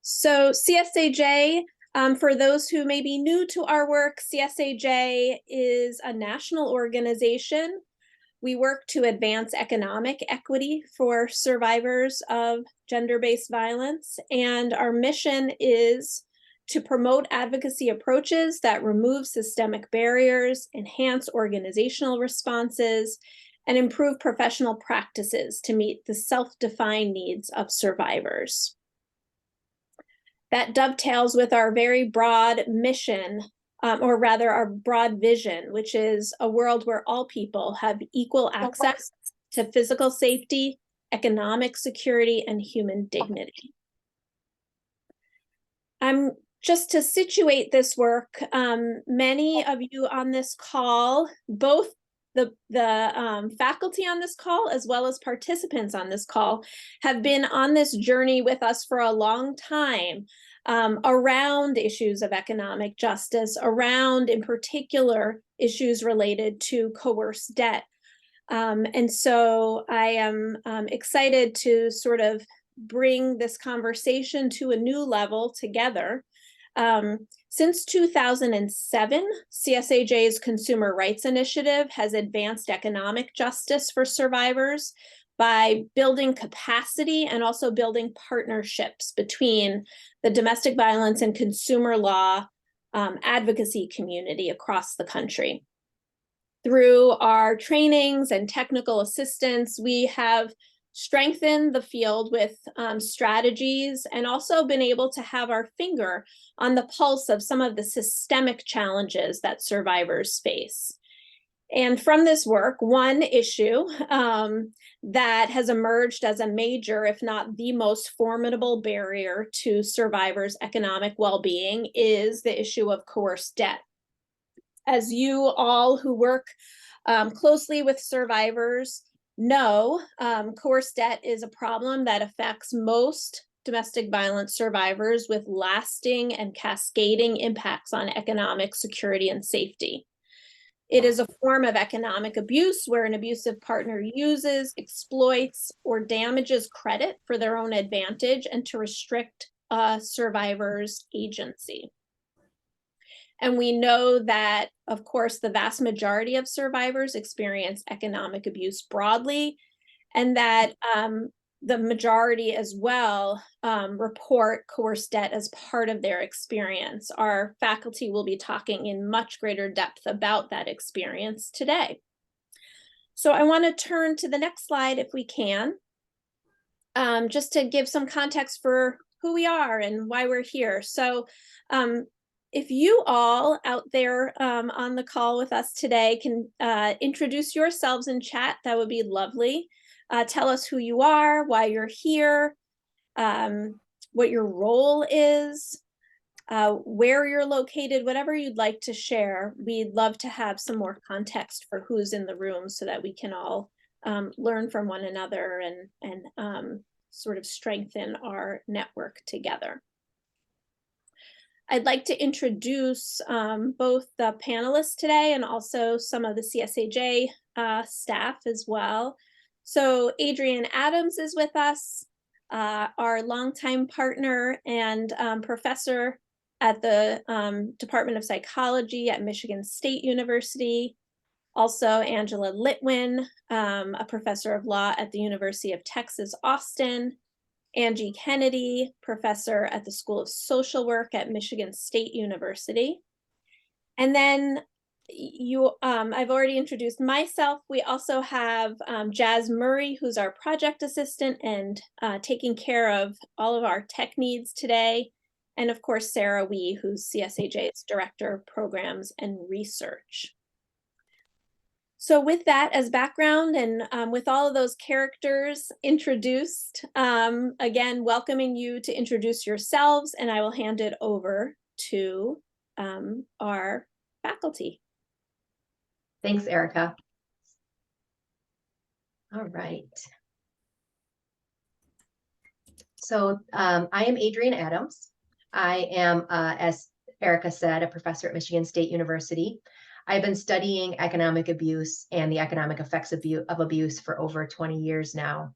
So CSAJ, for those who may be new to our work, CSAJ is a national organization. We work to advance economic equity for survivors of gender-based violence, and our mission is to promote advocacy approaches that remove systemic barriers, enhance organizational responses, and improve professional practices to meet the self-defined needs of survivors. That dovetails with our very broad mission, or rather our broad vision, which is a world where all people have equal access to physical safety, economic security, and human dignity. Just to situate this work, many of you on this call, both the faculty on this call as well as participants on this call, have been on this journey with us for a long time around issues of economic justice, around, in particular, issues related to coerced debt. And so I am excited to sort of bring this conversation to a new level together. Since 2007, CSAJ's Consumer Rights Initiative has advanced economic justice for survivors by building capacity and also building partnerships between the domestic violence and consumer law advocacy community across the country. Through our trainings and technical assistance, we have strengthened the field with strategies and also been able to have our finger on the pulse of some of the systemic challenges that survivors face. And from this work, one issue that has emerged as a major, if not the most formidable barrier to survivors' economic well-being is the issue of coerced debt. As you all who work closely with survivors know, coerced debt is a problem that affects most domestic violence survivors with lasting and cascading impacts on economic security and safety. It is a form of economic abuse where an abusive partner uses, exploits, or damages credit for their own advantage and to restrict a survivor's agency. And we know that, of course, the vast majority of survivors experience economic abuse broadly, and that the majority as well report coerced debt as part of their experience. Our faculty will be talking in much greater depth about that experience today. So I want to turn to the next slide if we can, just to give some context for who we are and why we're here. So if you all out there on the call with us today can introduce yourselves in chat, that would be lovely. Tell us who you are, why you're here, what your role is, where you're located, whatever you'd like to share. We'd love to have some more context for who's in the room so that we can all learn from one another and sort of strengthen our network together. I'd like to introduce both the panelists today and also some of the CSAJ staff as well. So Adrienne Adams is with us, our longtime partner and professor at the Department of Psychology at Michigan State University. Also Angela Litwin, a professor of law at the University of Texas, Austin. Angie Kennedy, professor at the School of Social Work at Michigan State University. And then I've already introduced myself. We also have Jazz Murray, who's our project assistant and taking care of all of our tech needs today. And of course, Sarah Wee, who's CSAJ's Director of Programs and Research. So with that as background and with all of those characters introduced, again, welcoming you to introduce yourselves, and I will hand it over to our faculty. Thanks, Erica. All right. So I am Adrienne Adams. I am, as Erica said, a professor at Michigan State University. I've been studying economic abuse and the economic effects of abuse for over 20 years now.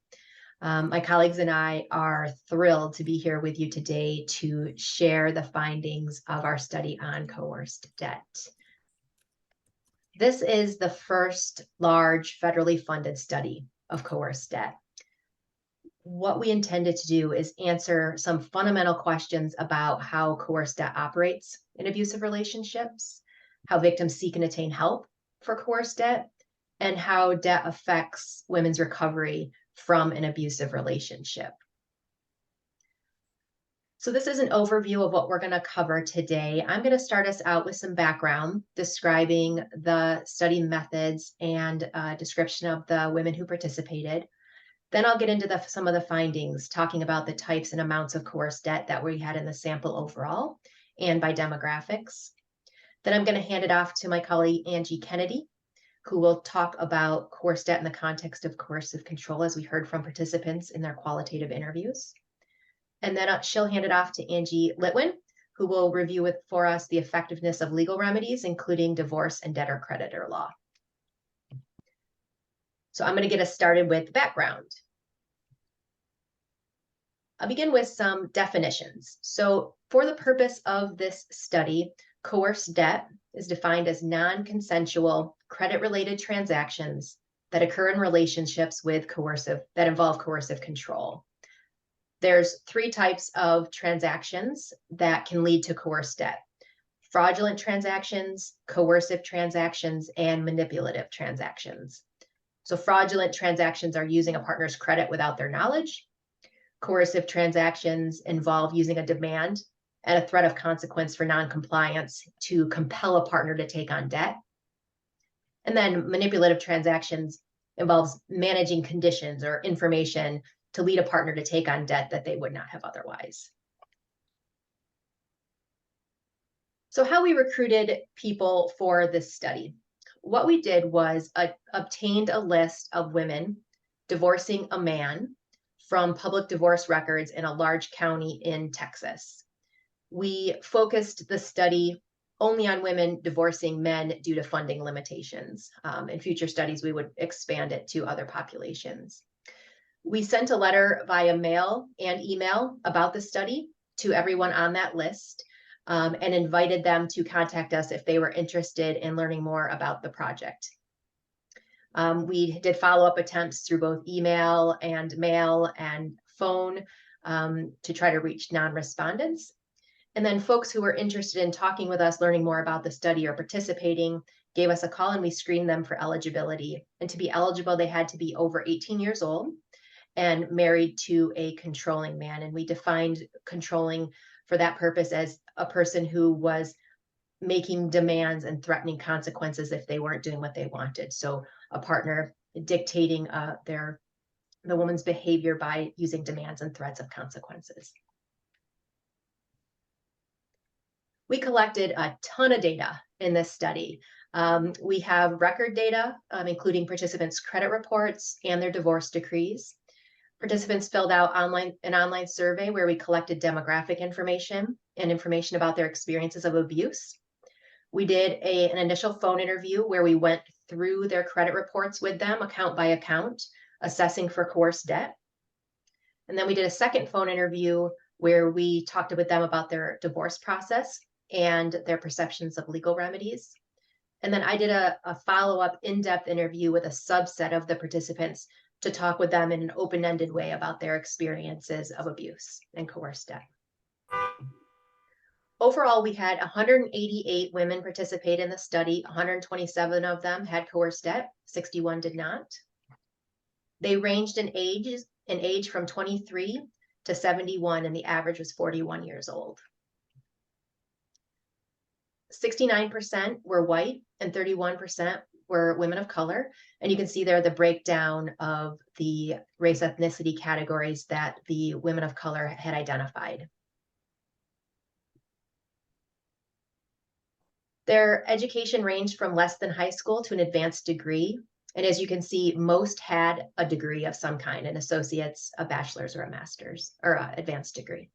My colleagues and I are thrilled to be here with you today to share the findings of our study on coerced debt. This is the first large federally funded study of coerced debt. What we intended to do is answer some fundamental questions about how coerced debt operates in abusive relationships, how victims seek and attain help for coerced debt, and how debt affects women's recovery from an abusive relationship. So this is an overview of what we're going to cover today. I'm going to start us out with some background describing the study methods and a description of the women who participated. Then I'll get into some of the findings, talking about the types and amounts of coerced debt that we had in the sample overall and by demographics. Then I'm going to hand it off to my colleague, Angie Kennedy, who will talk about coerced debt in the context of coercive control, as we heard from participants in their qualitative interviews. And then she'll hand it off to Angie Litwin, who will review for us the effectiveness of legal remedies, including divorce and debtor-creditor law. So I'm going to get us started with background. I'll begin with some definitions. So for the purpose of this study, coerced debt is defined as non-consensual credit-related transactions that occur in relationships that involve coercive control. There's 3 types of transactions that can lead to coerced debt: fraudulent transactions, coercive transactions, and manipulative transactions. So fraudulent transactions are using a partner's credit without their knowledge. Coercive transactions involve using a demand and a threat of consequence for non-compliance to compel a partner to take on debt. And then manipulative transactions involves managing conditions or information to lead a partner to take on debt that they would not have otherwise. So how we recruited people for this study. What we did was obtained a list of women divorcing a man from public divorce records in a large county in Texas. We focused the study only on women divorcing men due to funding limitations. In future studies, we would expand it to other populations. We sent a letter via mail and email about the study to everyone on that list, and invited them to contact us if they were interested in learning more about the project. We did follow-up attempts through both email and mail and phone to try to reach non-respondents. And then folks who were interested in talking with us, learning more about the study or participating, gave us a call, and we screened them for eligibility. And to be eligible, they had to be over 18 years old and married to a controlling man. And we defined controlling for that purpose as a person who was making demands and threatening consequences if they weren't doing what they wanted. So a partner dictating the woman's behavior by using demands and threats of consequences. We collected a ton of data in this study. We have record data, including participants' credit reports and their divorce decrees. Participants filled out an online survey where we collected demographic information and information about their experiences of abuse. We did an initial phone interview where we went through their credit reports with them, account by account, assessing for coerced debt. And then we did a second phone interview where we talked with them about their divorce process and their perceptions of legal remedies. And then I did a follow-up in-depth interview with a subset of the participants to talk with them in an open-ended way about their experiences of abuse and coerced debt. Overall, we had 188 women participate in the study. 127 of them had coerced debt, 61 did not. They ranged in age from 23 to 71, and the average was 41 years old. 69% were white and 31% were women of color. And you can see there the breakdown of the race ethnicity categories that the women of color had identified. Their education ranged from less than high school to an advanced degree. And as you can see, most had a degree of some kind, an associate's, a bachelor's, or a master's, or an advanced degree.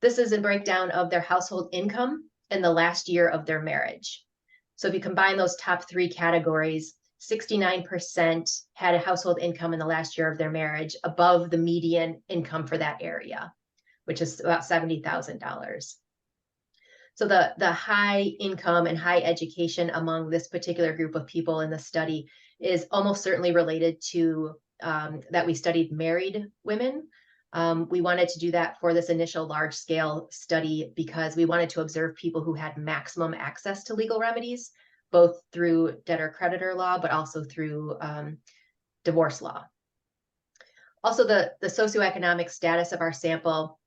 This is a breakdown of their household income in the last year of their marriage. So if you combine those top 3 categories, 69% had a household income in the last year of their marriage above the median income for that area, which is about $70,000. So the high income and high education among this particular group of people in the study is almost certainly related to that we studied married women. We wanted to do that for this initial large scale study because we wanted to observe people who had maximum access to legal remedies, both through debtor-creditor law, but also through divorce law. Also, the socioeconomic status of our sample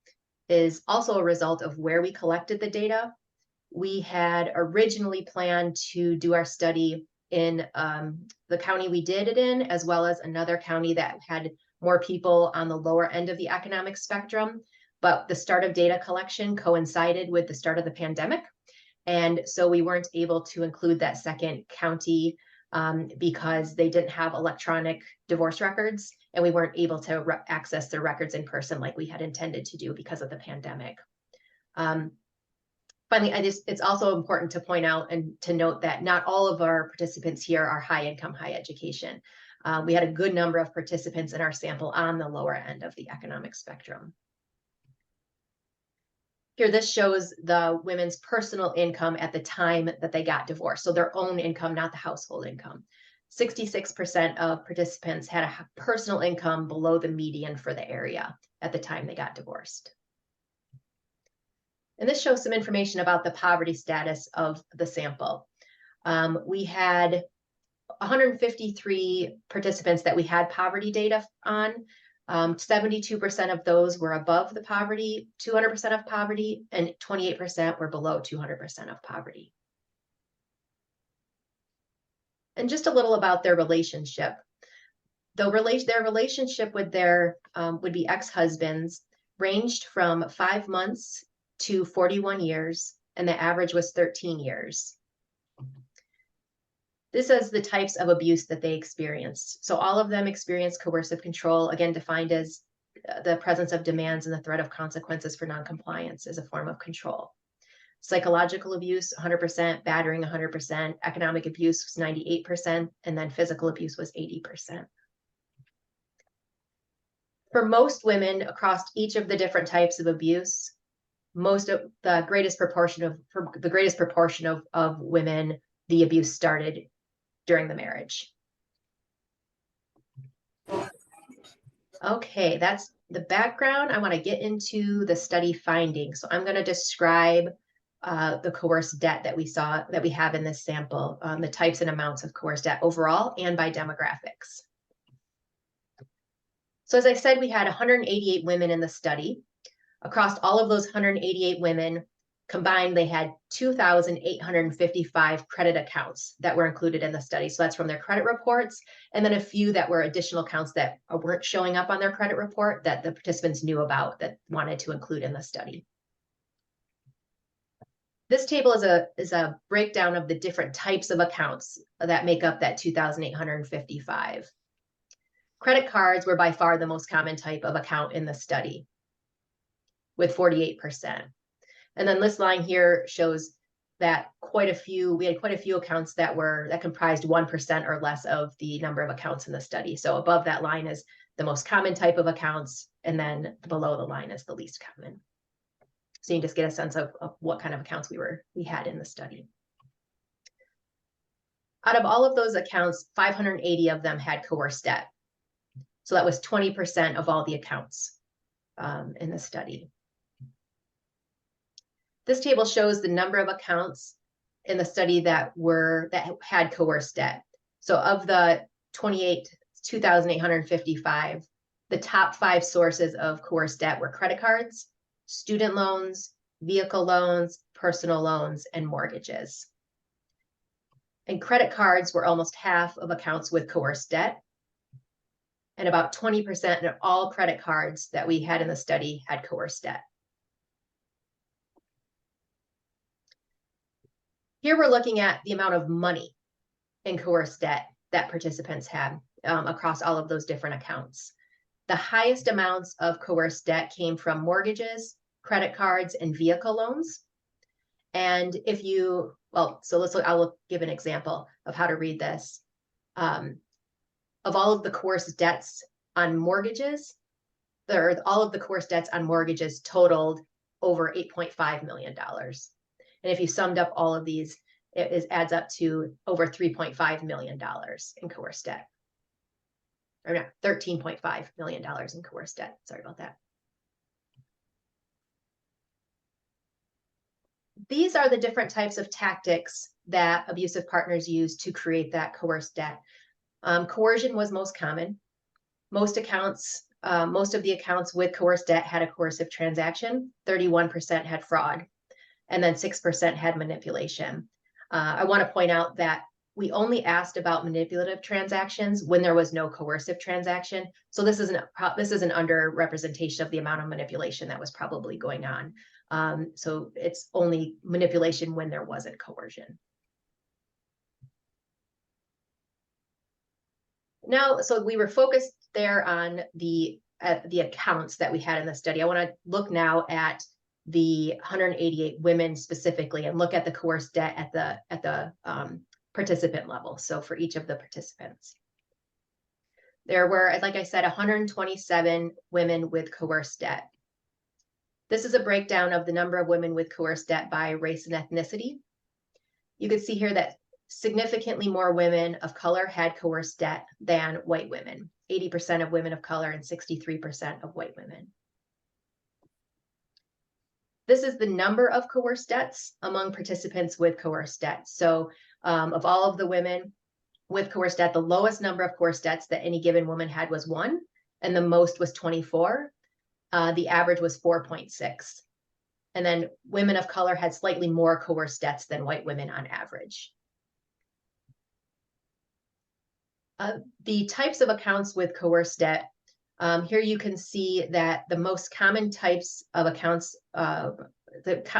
is also a result of where we collected the data. We had originally planned to do our study in the county we did it in, as well as another county that had more people on the lower end of the economic spectrum. But the start of data collection coincided with the start of the pandemic. And so we weren't able to include that second county because they didn't have electronic divorce records, and we weren't able to access their records in person like we had intended to do because of the pandemic. Finally, it's also important to point out and to note that not all of our participants here are high income, high education. We had a good number of participants in our sample on the lower end of the economic spectrum. Here, this shows the women's personal income at the time that they got divorced. So their own income, not the household income. 66% of participants had a personal income below the median for the area at the time they got divorced. And this shows some information about the poverty status of the sample. We had 153 participants that we had poverty data on. 72% of those were above the poverty, 200% of poverty, and 28% were below 200% of poverty. And just a little about their relationship. Their relationship with their would-be ex-husbands ranged from 5 months to 41 years, and the average was 13 years. This is the types of abuse that they experienced. So all of them experienced coercive control, again defined as the presence of demands and the threat of consequences for noncompliance as a form of control. Psychological abuse, 100%, battering, 100%, economic abuse was 98%, and then physical abuse was 80%. For most women across each of the different types of abuse, the greatest proportion of women, the abuse started during the marriage. Okay, that's the background. I want to get into the study findings. So I'm going to describe the coerced debt that we have in this sample, the types and amounts of coerced debt overall and by demographics. So as I said, we had 188 women in the study. Across all of those 188 women combined, they had 2,855 credit accounts that were included in the study. So that's from their credit reports, and then a few that were additional accounts that weren't showing up on their credit report that the participants knew about that wanted to include in the study. This table is a breakdown of the different types of accounts that make up that 2,855. Credit cards were by far the most common type of account in the study, with 48%. And then this line here shows that we had quite a few accounts that comprised 1% or less of the number of accounts in the study. So above that line is the most common type of accounts, and then below the line is the least common. So you can just get a sense of what kind of accounts we had in the study. Out of all of those accounts, 580 of them had coerced debt. So that was 20% of all the accounts in the study. This table shows the number of accounts in the study that had coerced debt. So of the 2,855, the top 5 sources of coerced debt were credit cards, student loans, vehicle loans, personal loans, and mortgages. And credit cards were almost half of accounts with coerced debt. And about 20% of all credit cards that we had in the study had coerced debt. Here we're looking at the amount of money in coerced debt that participants had across all of those different accounts. The highest amounts of coerced debt came from mortgages, credit cards, and vehicle loans. And I'll give an example of how to read this. Of all of the coerced debts on mortgages, all of the coerced debts on mortgages totaled over $8.5 million. And if you summed up all of these, it adds up to over $3.5 million in coerced debt. Or no, $13.5 million in coerced debt. Sorry about that. These are the different types of tactics that abusive partners use to create that coerced debt. Coercion was most common. Most of the accounts with coerced debt had a coercive transaction. 31% had fraud, and then 6% had manipulation. I want to point out that we only asked about manipulative transactions when there was no coercive transaction. So this is an underrepresentation of the amount of manipulation that was probably going on. So it's only manipulation when there wasn't coercion. Now, so we were focused there on the accounts that we had in the study. I want to look now at the 188 women specifically and look at the coerced debt at the participant level. So for each of the participants, there were, like I said, 127 women with coerced debt. This is a breakdown of the number of women with coerced debt by race and ethnicity. You can see here that significantly more women of color had coerced debt than white women. 80% of women of color and 63% of white women. This is the number of coerced debts among participants with coerced debt. So of all of the women with coerced debt, the lowest number of coerced debts that any given woman had was 1, and the most was 24. The average was 4.6. And then women of color had slightly more coerced debts than white women on average. The types of accounts with coerced debt, here you can see that the most common types of accounts,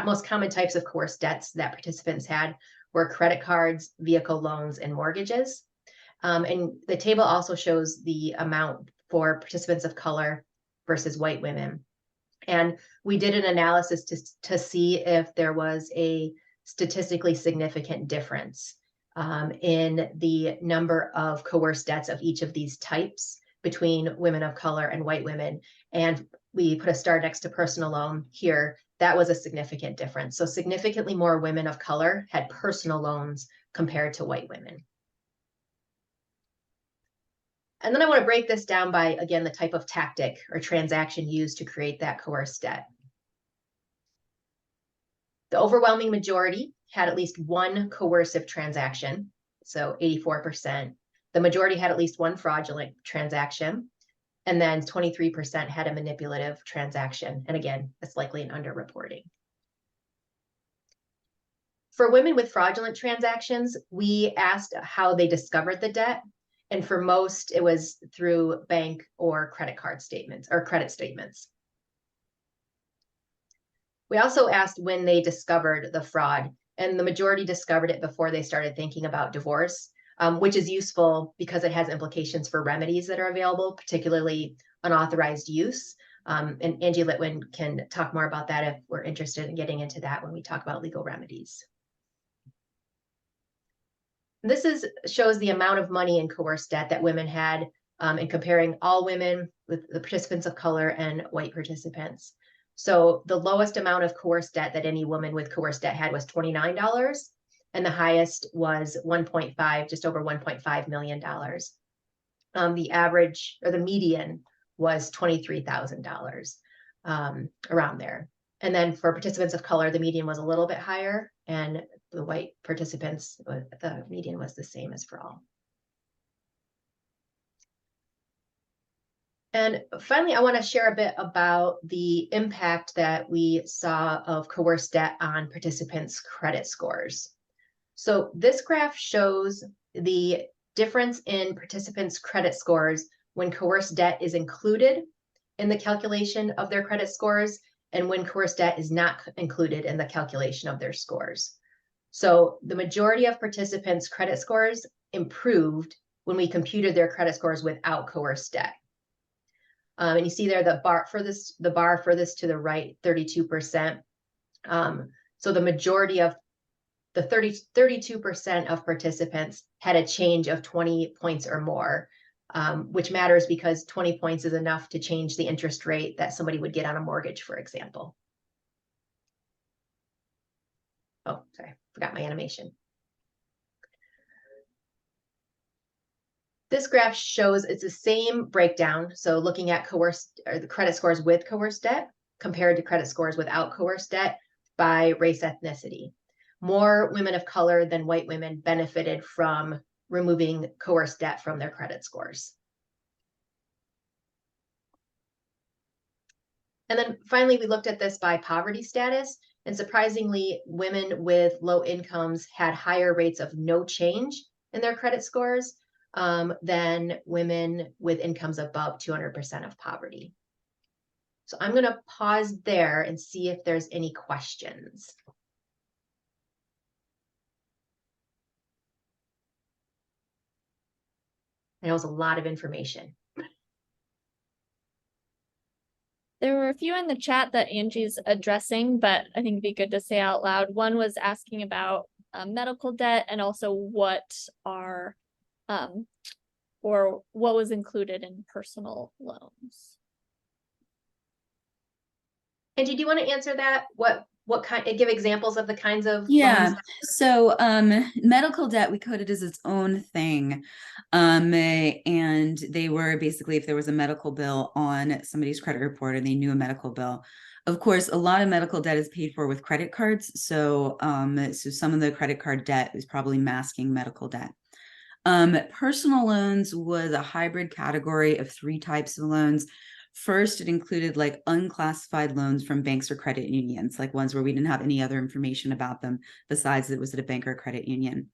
most common types of coerced debts that participants had were credit cards, vehicle loans, and mortgages. And the table also shows the amount for participants of color versus white women. And we did an analysis to see if there was a statistically significant difference in the number of coerced debts of each of these types between women of color and white women. And we put a star next to personal loan here. That was a significant difference. So significantly more women of color had personal loans compared to white women. And then I want to break this down by, again, the type of tactic or transaction used to create that coerced debt. The overwhelming majority had at least one coercive transaction, so 84%. The majority had at least one fraudulent transaction, and then 23% had a manipulative transaction. And again, it's likely an underreporting. For women with fraudulent transactions, we asked how they discovered the debt. And for most, it was through bank or credit card statements or credit statements. We also asked when they discovered the fraud, and the majority discovered it before they started thinking about divorce, which is useful because it has implications for remedies that are available, particularly unauthorized use. And Angie Litwin can talk more about that if we're interested in getting into that when we talk about legal remedies. This shows the amount of money in coerced debt that women had in comparing all women with the participants of color and white participants. So the lowest amount of coerced debt that any woman with coerced debt had was $29, and the highest was just over $1.5 million. The average or the median was $23,000, around there. And then for participants of color, the median was a little bit higher, and the white participants, the median was the same as for all. And finally, I want to share a bit about the impact that we saw of coerced debt on participants' credit scores. So this graph shows the difference in participants' credit scores when coerced debt is included in the calculation of their credit scores and when coerced debt is not included in the calculation of their scores. So the majority of participants' credit scores improved when we computed their credit scores without coerced debt. And you see there the bar furthest to the right, 32%. So the majority of the 32% of participants had a change of 20 points or more, which matters because 20 points is enough to change the interest rate that somebody would get on a mortgage, for example. Oh, sorry, forgot my animation. This graph shows it's the same breakdown. So looking at coerced or the credit scores with coerced debt compared to credit scores without coerced debt by race ethnicity. More women of color than white women benefited from removing coerced debt from their credit scores. And then finally, we looked at this by poverty status. And surprisingly, women with low incomes had higher rates of no change in their credit scores than women with incomes above 200% of poverty. So I'm going to pause there and see if there's any questions. I know it's a lot of information. There were a few in the chat that Angie's addressing, but I think it'd be good to say out loud. One was asking about medical debt and also what are or what was included in personal loans. Angie, do you want to answer that? What kind, give examples of the kinds of Yeah, loans? so medical debt we coded as its own thing. And they were basically, if there was a medical bill on somebody's credit report and they knew a medical bill. Of course, a lot of medical debt is paid for with credit cards. So so some of the credit card debt is probably masking medical debt. Personal loans was a hybrid category of 3 types of loans. First, it included like unclassified loans from banks or credit unions, like ones where we didn't have any other information about them besides it was at a bank or credit union.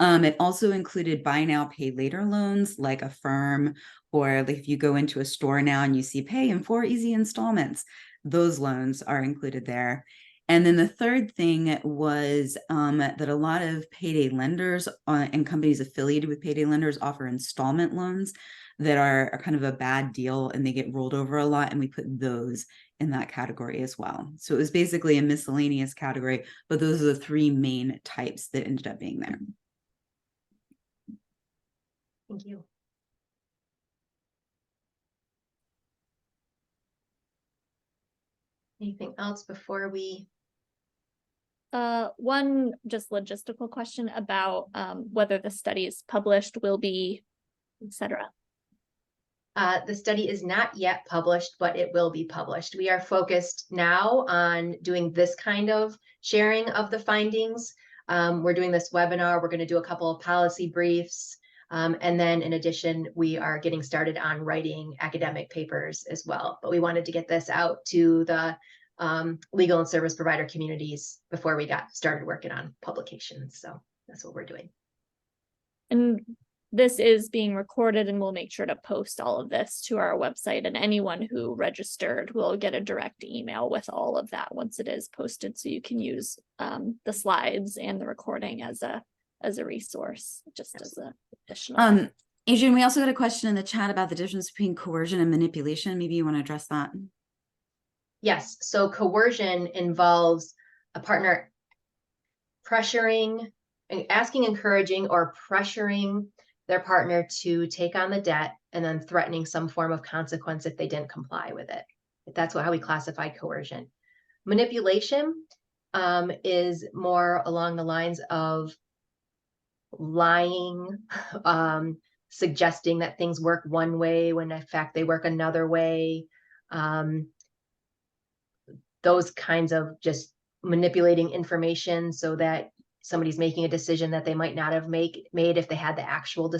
It also included buy now, pay later loans, like Affirm, or like if you go into a store now and you see pay in 4 easy installments, those loans are included there. And then the third thing was that a lot of payday lenders and companies affiliated with payday lenders offer installment loans that are kind of a bad deal and they get rolled over a lot. And we put those in that category as well. So it was basically a miscellaneous category, but those are the 3 main types that ended up being there. Thank you. Anything else before we? One just logistical question about whether the study is published, will be, etc. The study is not yet published, but it will be published. We are focused now on doing this kind of sharing of the findings. We're doing this webinar. We're going to do a couple of policy briefs. And then in addition, we are getting started on writing academic papers as well. But we wanted to get this out to the legal and service provider communities before we got started working on publications. So that's what we're doing. And this is being recorded, and we'll make sure to post all of this to our website, and anyone who registered will get a direct email with all of that once it is posted, so you can use the slides and the recording as a resource, just as a additional. Adrian, we also got a question in the chat about the difference between coercion and manipulation. Maybe you want to address that. Yes, so coercion involves a partner pressuring, asking, encouraging, or pressuring their partner to take on the debt and then threatening some form of consequence if they didn't comply with it. That's how we classify coercion. Manipulation is more along the lines of lying, suggesting that things work one way when in fact they work another way. Those kinds of just manipulating information so that somebody's making a decision that they might not have made if they had the actual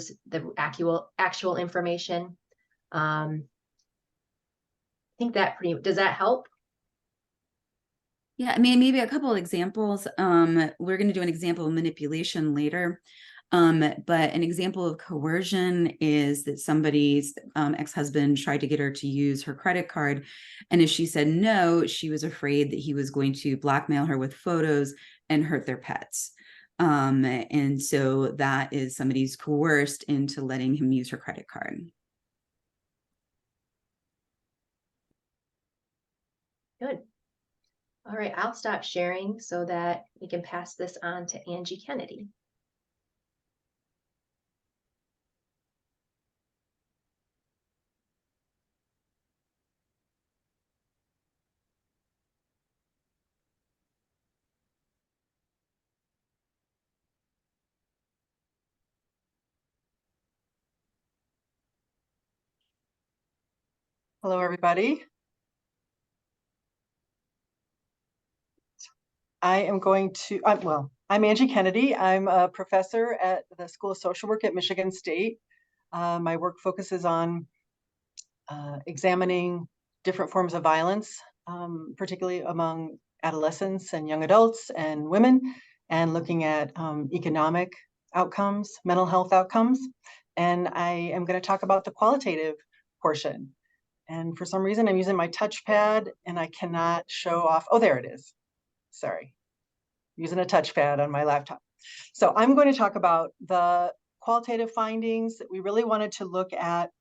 information. I think that does that help? Yeah, I mean, maybe a couple of examples. We're going to do an example of manipulation later. But an example of coercion is that somebody's ex-husband tried to get her to use her credit card. And if she said no, she was afraid that he was going to blackmail her with photos and hurt their pets. And so that is somebody's coerced into letting him use her credit card. Good. All right, I'll stop sharing so that we can pass this on to Angie Kennedy. Hello, everybody. I am going to, I'm Angie Kennedy. I'm a professor at the School of Social Work at Michigan State. My work focuses on examining different forms of violence, particularly among adolescents and young adults and women, and looking at economic outcomes, mental health outcomes. And I am going to talk about the qualitative portion. And for some reason, I'm using my touchpad and I cannot show off. Oh, there it is. Sorry, using a touchpad on my laptop. So I'm going to talk about the qualitative findings that we really wanted to look at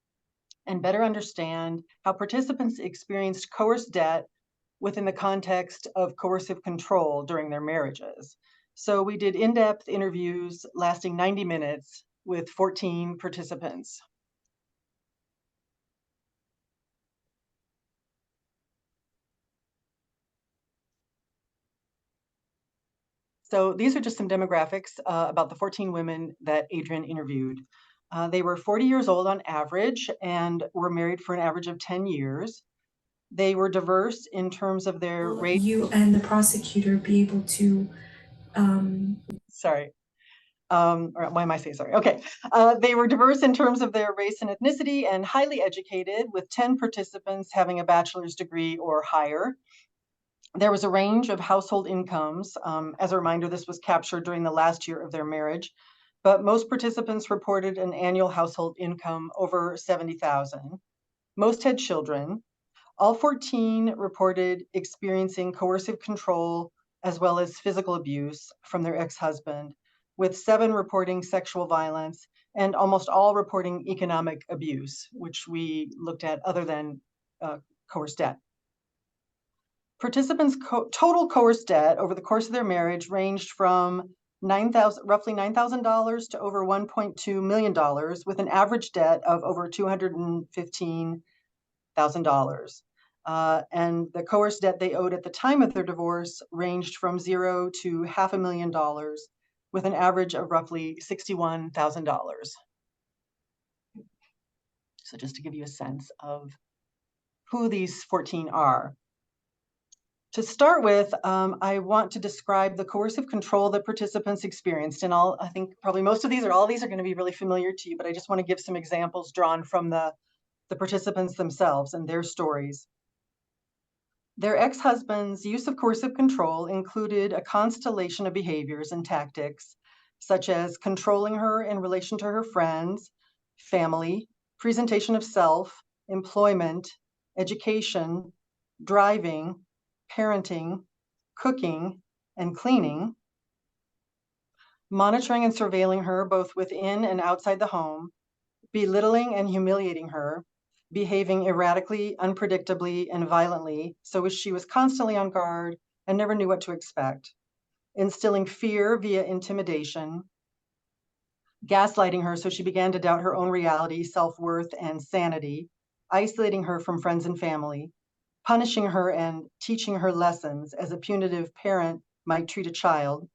and better understand how participants experienced coerced debt within the context of coercive control during their marriages. So we did in-depth interviews lasting 90 minutes with 14 participants. So these are just some demographics about the 14 women that Adrian interviewed. They were 40 years old on average and were married for an average of 10 years. They were diverse in terms of their race. You and the prosecutor be able to Sorry. Or why am I saying sorry? Okay. They were diverse in terms of their race and ethnicity and highly educated, with 10 participants having a bachelor's degree or higher. There was a range of household incomes. As a reminder, this was captured during the last year of their marriage, but most participants reported an annual household income over $70,000. Most had children. All 14 reported experiencing coercive control as well as physical abuse from their ex-husband, with 7 reporting sexual violence and almost all reporting economic abuse, which we looked at other than coerced debt. Participants' total coerced debt over the course of their marriage ranged from roughly $9,000 to over $1.2 million, with an average debt of over $215,000. And the coerced debt they owed at the time of their divorce ranged from $0 to $500,000, with an average of roughly $61,000. So just to give you a sense of who these 14 are. To start with, I want to describe the coercive control that participants experienced. And I think probably most of these or all these are going to be really familiar to you, but I just want to give some examples drawn from the participants themselves and their stories. Their ex-husband's use of coercive control included a constellation of behaviors and tactics, such as controlling her in relation to her friends, family, presentation of self, employment, education, driving, parenting, cooking, and cleaning, monitoring and surveilling her both within and outside the home, belittling and humiliating her, behaving erratically, unpredictably, and violently, so she was constantly on guard and never knew what to expect, instilling fear via intimidation, gaslighting her so she began to doubt her own reality, self-worth, and sanity, isolating her from friends and family, punishing her and teaching her lessons as a punitive parent might treat a child,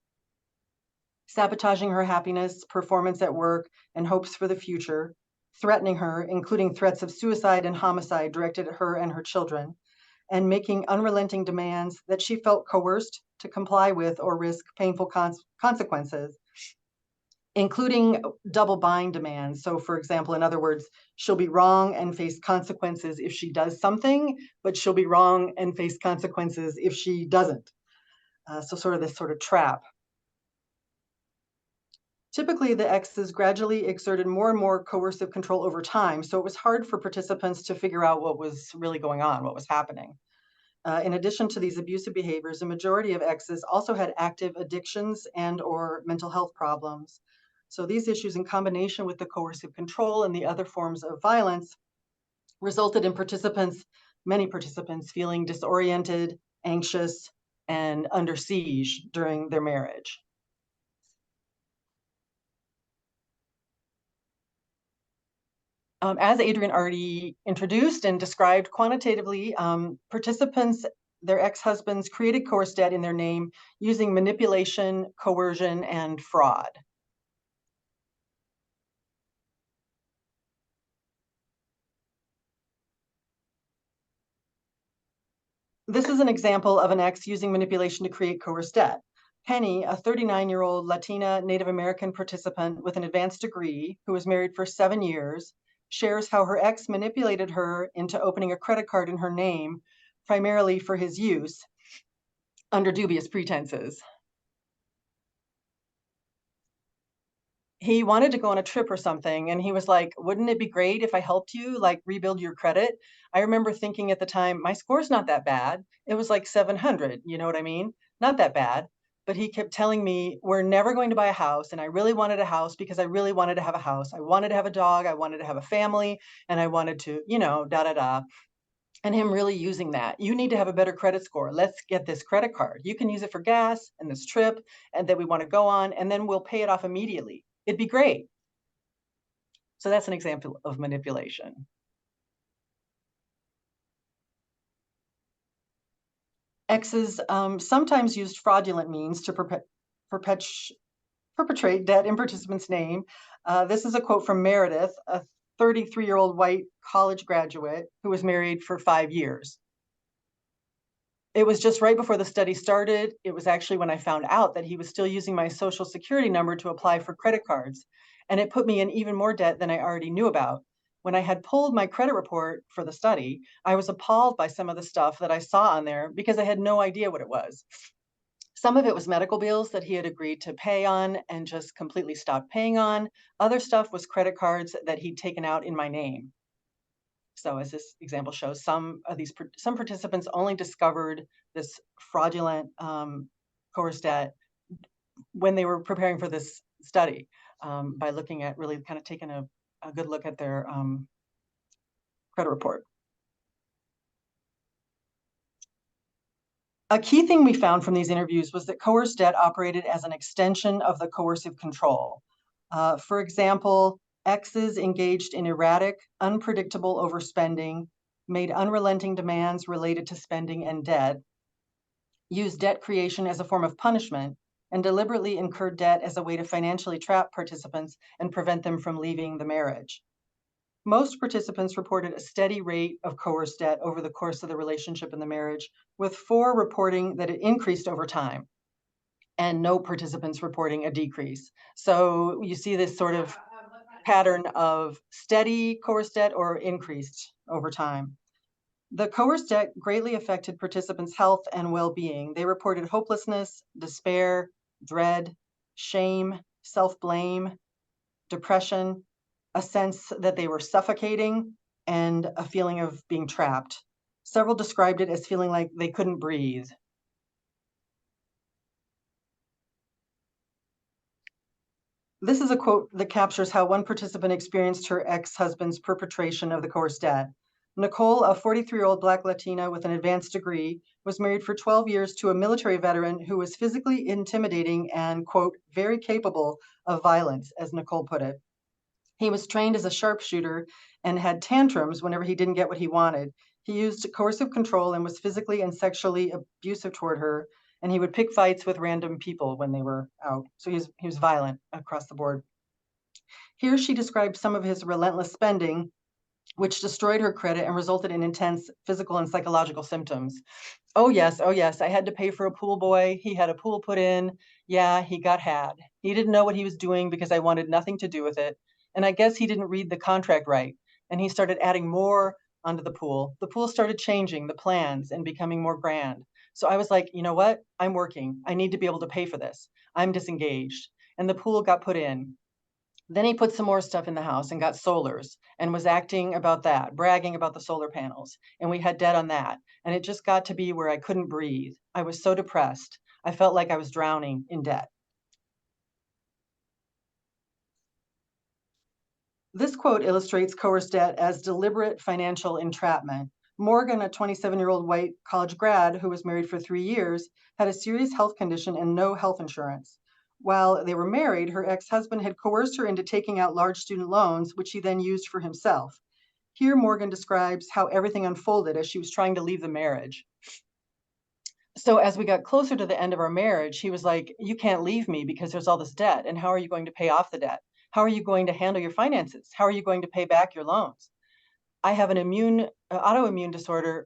sabotaging her happiness, performance at work, and hopes for the future, threatening her, including threats of suicide and homicide directed at her and her children, and making unrelenting demands that she felt coerced to comply with or risk painful consequences, including double bind demands. So for example, in other words, she'll be wrong and face consequences if she does something, but she'll be wrong and face consequences if she doesn't. So sort of this sort of trap. Typically, the exes gradually exerted more and more coercive control over time, so it was hard for participants to figure out what was really going on, what was happening. In addition to these abusive behaviors, a majority of exes also had active addictions and or mental health problems. So these issues, in combination with the coercive control and the other forms of violence, resulted in many participants feeling disoriented, anxious, and under siege during their marriage. As Adrian already introduced and described quantitatively, participants, their ex-husbands created coerced debt in their name using manipulation, coercion, and fraud. This is an example of an ex using manipulation to create coerced debt. Penny, a 39-year-old Latina Native American participant with an advanced degree who was married for 7 years, shares how her ex manipulated her into opening a credit card in her name, primarily for his use, under dubious pretenses. He wanted to go on a trip or something, and he was like, wouldn't it be great if I helped you like rebuild your credit? I remember thinking at the time, my score's not that bad. It was like 700, you know what I mean? Not that bad. But he kept telling me, we're never going to buy a house. And I really wanted a house because I really wanted to have a house. I wanted to have a dog. I wanted to have a family. And I wanted to, da, da, da. And him really using that. You need to have a better credit score. Let's get this credit card. You can use it for gas and this trip and that we want to go on, and then we'll pay it off immediately. It'd be great. So that's an example of manipulation. Exes sometimes used fraudulent means to perpetrate debt in participants' name. This is a quote from Meredith, a 33-year-old white college graduate who was married for 5 years. It was just right before the study started. It was actually when I found out that he was still using my social security number to apply for credit cards. And it put me in even more debt than I already knew about. When I had pulled my credit report for the study, I was appalled by some of the stuff that I saw on there because I had no idea what it was. Some of it was medical bills that he had agreed to pay on and just completely stopped paying on. Other stuff was credit cards that he'd taken out in my name. So as this example shows, some participants only discovered this fraudulent coerced debt when they were preparing for this study, by looking at really kind of taking a good look at their credit report. A key thing we found from these interviews was that coerced debt operated as an extension of the coercive control. For example, exes engaged in erratic, unpredictable overspending, made unrelenting demands related to spending and debt, used debt creation as a form of punishment, and deliberately incurred debt as a way to financially trap participants and prevent them from leaving the marriage. Most participants reported a steady rate of coerced debt over the course of the relationship and the marriage, with 4 reporting that it increased over time, and no participants reporting a decrease. So you see this sort of pattern of steady coerced debt or increased over time. The coerced debt greatly affected participants' health and well-being. They reported hopelessness, despair, dread, shame, self-blame, depression, a sense that they were suffocating, and a feeling of being trapped. Several described it as feeling like they couldn't breathe. This is a quote that captures how one participant experienced her ex-husband's perpetration of the coerced debt. Nicole, a 43-year-old Black Latina with an advanced degree, was married for 12 years to a military veteran who was physically intimidating and, quote, very capable of violence, as Nicole put it. He was trained as a sharpshooter and had tantrums whenever he didn't get what he wanted. He used coercive control and was physically and sexually abusive toward her, and he would pick fights with random people when they were out. So he was violent across the board. Here she describes some of his relentless spending, which destroyed her credit and resulted in intense physical and psychological symptoms. Oh yes, I had to pay for a pool boy. He had a pool put in. Yeah, he got had. He didn't know what he was doing because I wanted nothing to do with it. And I guess he didn't read the contract right. And he started adding more onto the pool. The pool started changing the plans and becoming more grand. So I was like, you know what? I'm working. I need to be able to pay for this. I'm disengaged. And the pool got put in. Then he put some more stuff in the house and got solars and was acting about that, bragging about the solar panels. And we had debt on that. And it just got to be where I couldn't breathe. I was so depressed. I felt like I was drowning in debt. This quote illustrates coerced debt as deliberate financial entrapment. Morgan, a 27-year-old white college grad who was married for 3 years, had a serious health condition and no health insurance. While they were married, her ex-husband had coerced her into taking out large student loans, which he then used for himself. Here, Morgan describes how everything unfolded as she was trying to leave the marriage. So as we got closer to the end of our marriage, he was like, "You can't leave me because there's all this debt. And how are you going to pay off the debt? How are you going to handle your finances? How are you going to pay back your loans? I have an autoimmune disorder.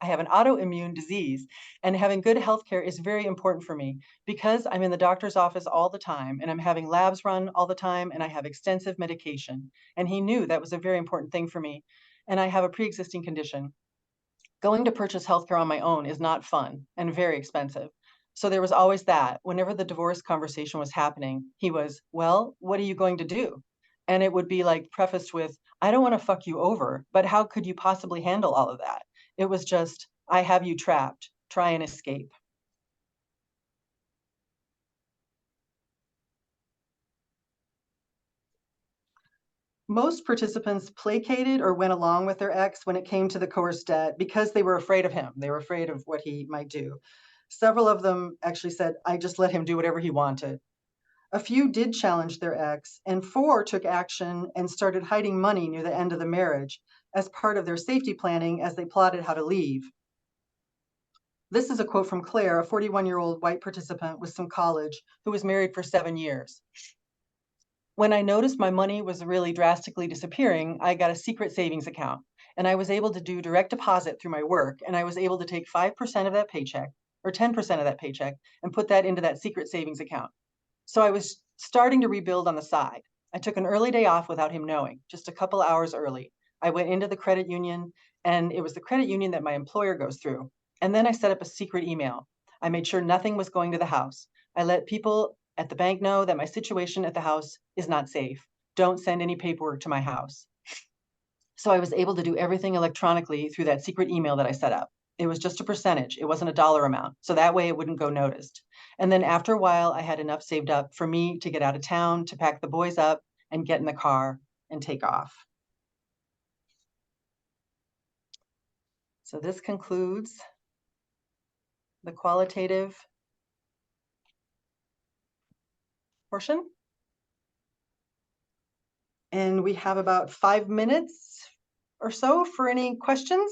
I have an autoimmune disease, and having good health care is very important for me because I'm in the doctor's office all the time and I'm having labs run all the time and I have extensive medication." And he knew that was a very important thing for me. And I have a pre-existing condition. Going to purchase healthcare on my own is not fun and very expensive. So there was always that. Whenever the divorce conversation was happening, he was, "Well, what are you going to do?" And it would be like prefaced with, "I don't want to fuck you over, but how could you possibly handle all of that?" It was just, "I have you trapped. Try and escape." Most participants placated or went along with their ex when it came to the coerced debt because they were afraid of him. They were afraid of what he might do. Several of them actually said, "I just let him do whatever he wanted." A few did challenge their ex, and 4 took action and started hiding money near the end of the marriage as part of their safety planning as they plotted how to leave. This is a quote from Claire, a 41-year-old white participant with some college who was married for 7 years. "When I noticed my money was really drastically disappearing, I got a secret savings account, and I was able to do direct deposit through my work, and I was able to take 5% of that paycheck or 10% of that paycheck and put that into that secret savings account. So I was starting to rebuild on the side. I took an early day off without him knowing, just a couple hours early. I went into the credit union, and it was the credit union that my employer goes through. And then I set up a secret email. I made sure nothing was going to the house. I let people at the bank know that my situation at the house is not safe. Don't send any paperwork to my house." So I was able to do everything electronically through that secret email that I set up. It was just a percentage. It wasn't a dollar amount. So that way it wouldn't go noticed. And then after a while, I had enough saved up for me to get out of town, to pack the boys up and get in the car and take off. So this concludes the qualitative portion. And we have about 5 minutes or so for any questions.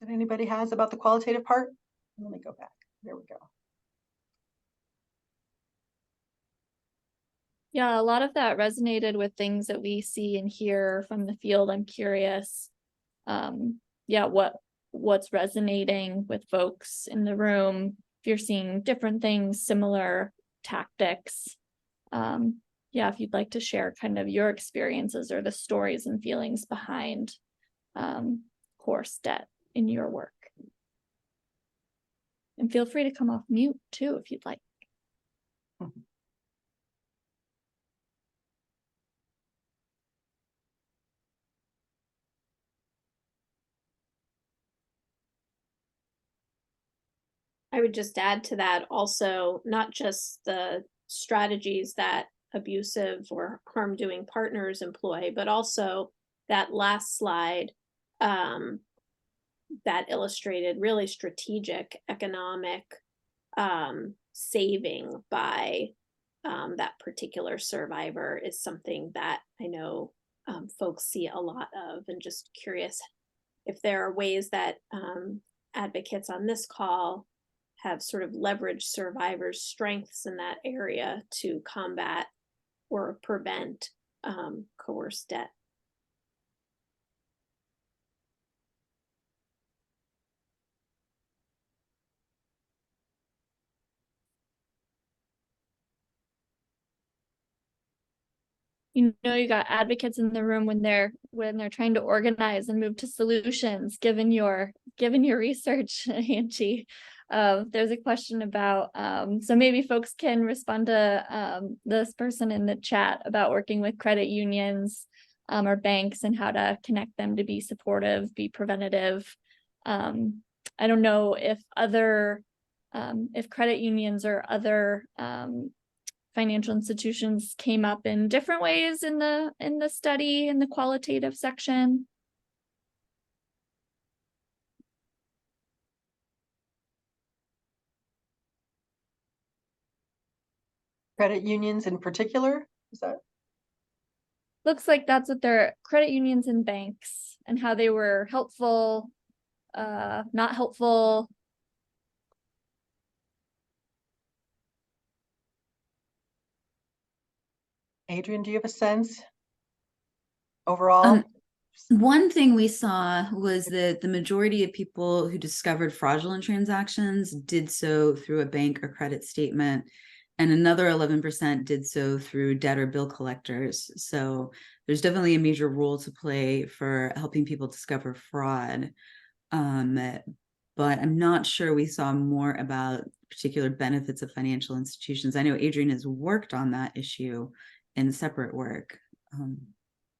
That anybody has about the qualitative part? Let me go back. There we go. Yeah, a lot of that resonated with things that we see and hear from the field. I'm curious, yeah, what's resonating with folks in the room, if you're seeing different things, similar tactics. Yeah, if you'd like to share kind of your experiences or the stories and feelings behind coerced debt in your work. And feel free to come off mute too, if you'd like. I would just add to that also, not just the strategies that abusive or harm-doing partners employ, but also that last slide that illustrated really strategic economic saving by that particular survivor is something that I know folks see a lot of, and just curious if there are ways that advocates on this call have sort of leveraged survivors' strengths in that area to combat or prevent coerced debt. You know, you got advocates in the room when they're trying to organize and move to solutions, given your research, Angie. There's a question about so maybe folks can respond to this person in the chat about working with credit unions or banks and how to connect them to be supportive, be preventative. I don't know if other if credit unions or other financial institutions came up in different ways in the study, in the qualitative section. Credit unions in particular, is that? Looks like that's what their credit unions and banks, and how they were helpful, not helpful. Adrian, do you have a sense overall? One thing we saw was that the majority of people who discovered fraudulent transactions did so through a bank or credit statement, and another 11% did so through debt or bill collectors. So there's definitely a major role to play for helping people discover fraud. But I'm not sure we saw more about particular benefits of financial institutions. I know Adrian has worked on that issue in separate work.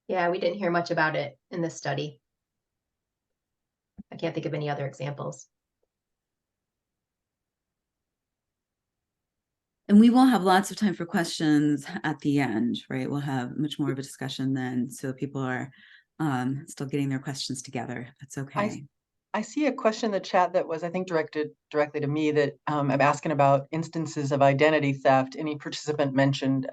Yeah, we didn't hear much about it in this study. I can't think of any other examples. And we will have lots of time for questions at the end, right? We'll have much more of a discussion then. So people are still getting their questions together. That's okay. I see a question in the chat that was, I think, directed directly to me, that I'm asking about instances of identity theft. Any participant mentioned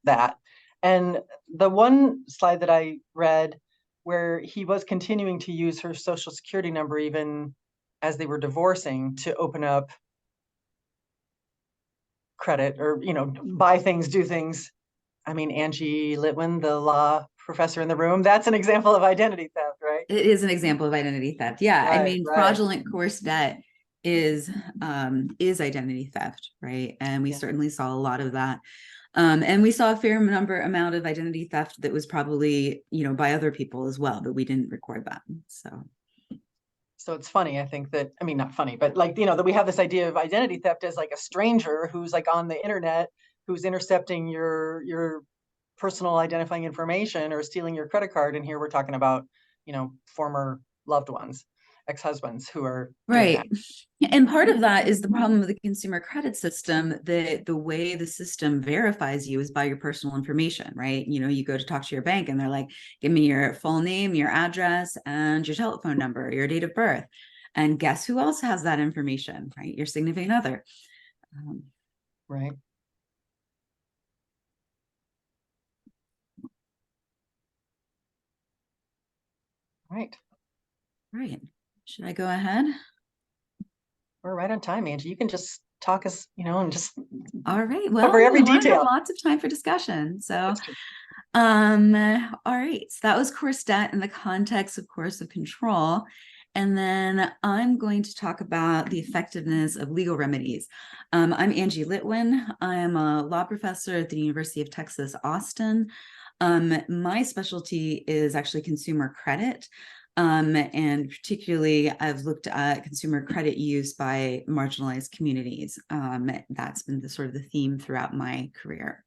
that. And the one slide that I read where he was continuing to use her social security number even as they were divorcing to open up credit, or, you know, buy things, do things. I mean, Angie Litwin, the law professor in the room, that's an example of identity theft, right? It is an example of identity theft. Yeah, I mean, fraudulent coerced debt is identity theft, right? And we certainly saw a lot of that. And we saw a fair amount of identity theft that was probably, you know, by other people as well, but we didn't record that. So it's funny, I think that, I mean, not funny, but like, you know, that we have this idea of identity theft as like a stranger who's like on the internet, who's intercepting your personal identifying information or stealing your credit card. And here we're talking about, you know, former loved ones, ex-husbands who are right. And part of that is the problem with the consumer credit system, that the way the system verifies you is by your personal information, right? You know, you go to talk to your bank and they're like, give me your full name, your address, and your telephone number, your date of birth. And guess who else has that information, right? Your significant other. Right. Right. Right. Should I go ahead? We're right on time, Angie. You can just talk us, you know, and just all right. Well, cover every detail. Have lots of time for discussion. So, all right. So that was coerced debt in the context of coercive control. And then I'm going to talk about the effectiveness of legal remedies. I'm Angie Litwin. I'm a law professor at the University of Texas, Austin. My specialty is actually consumer credit. And particularly, I've looked at consumer credit use by marginalized communities. That's been the sort of the theme throughout my career.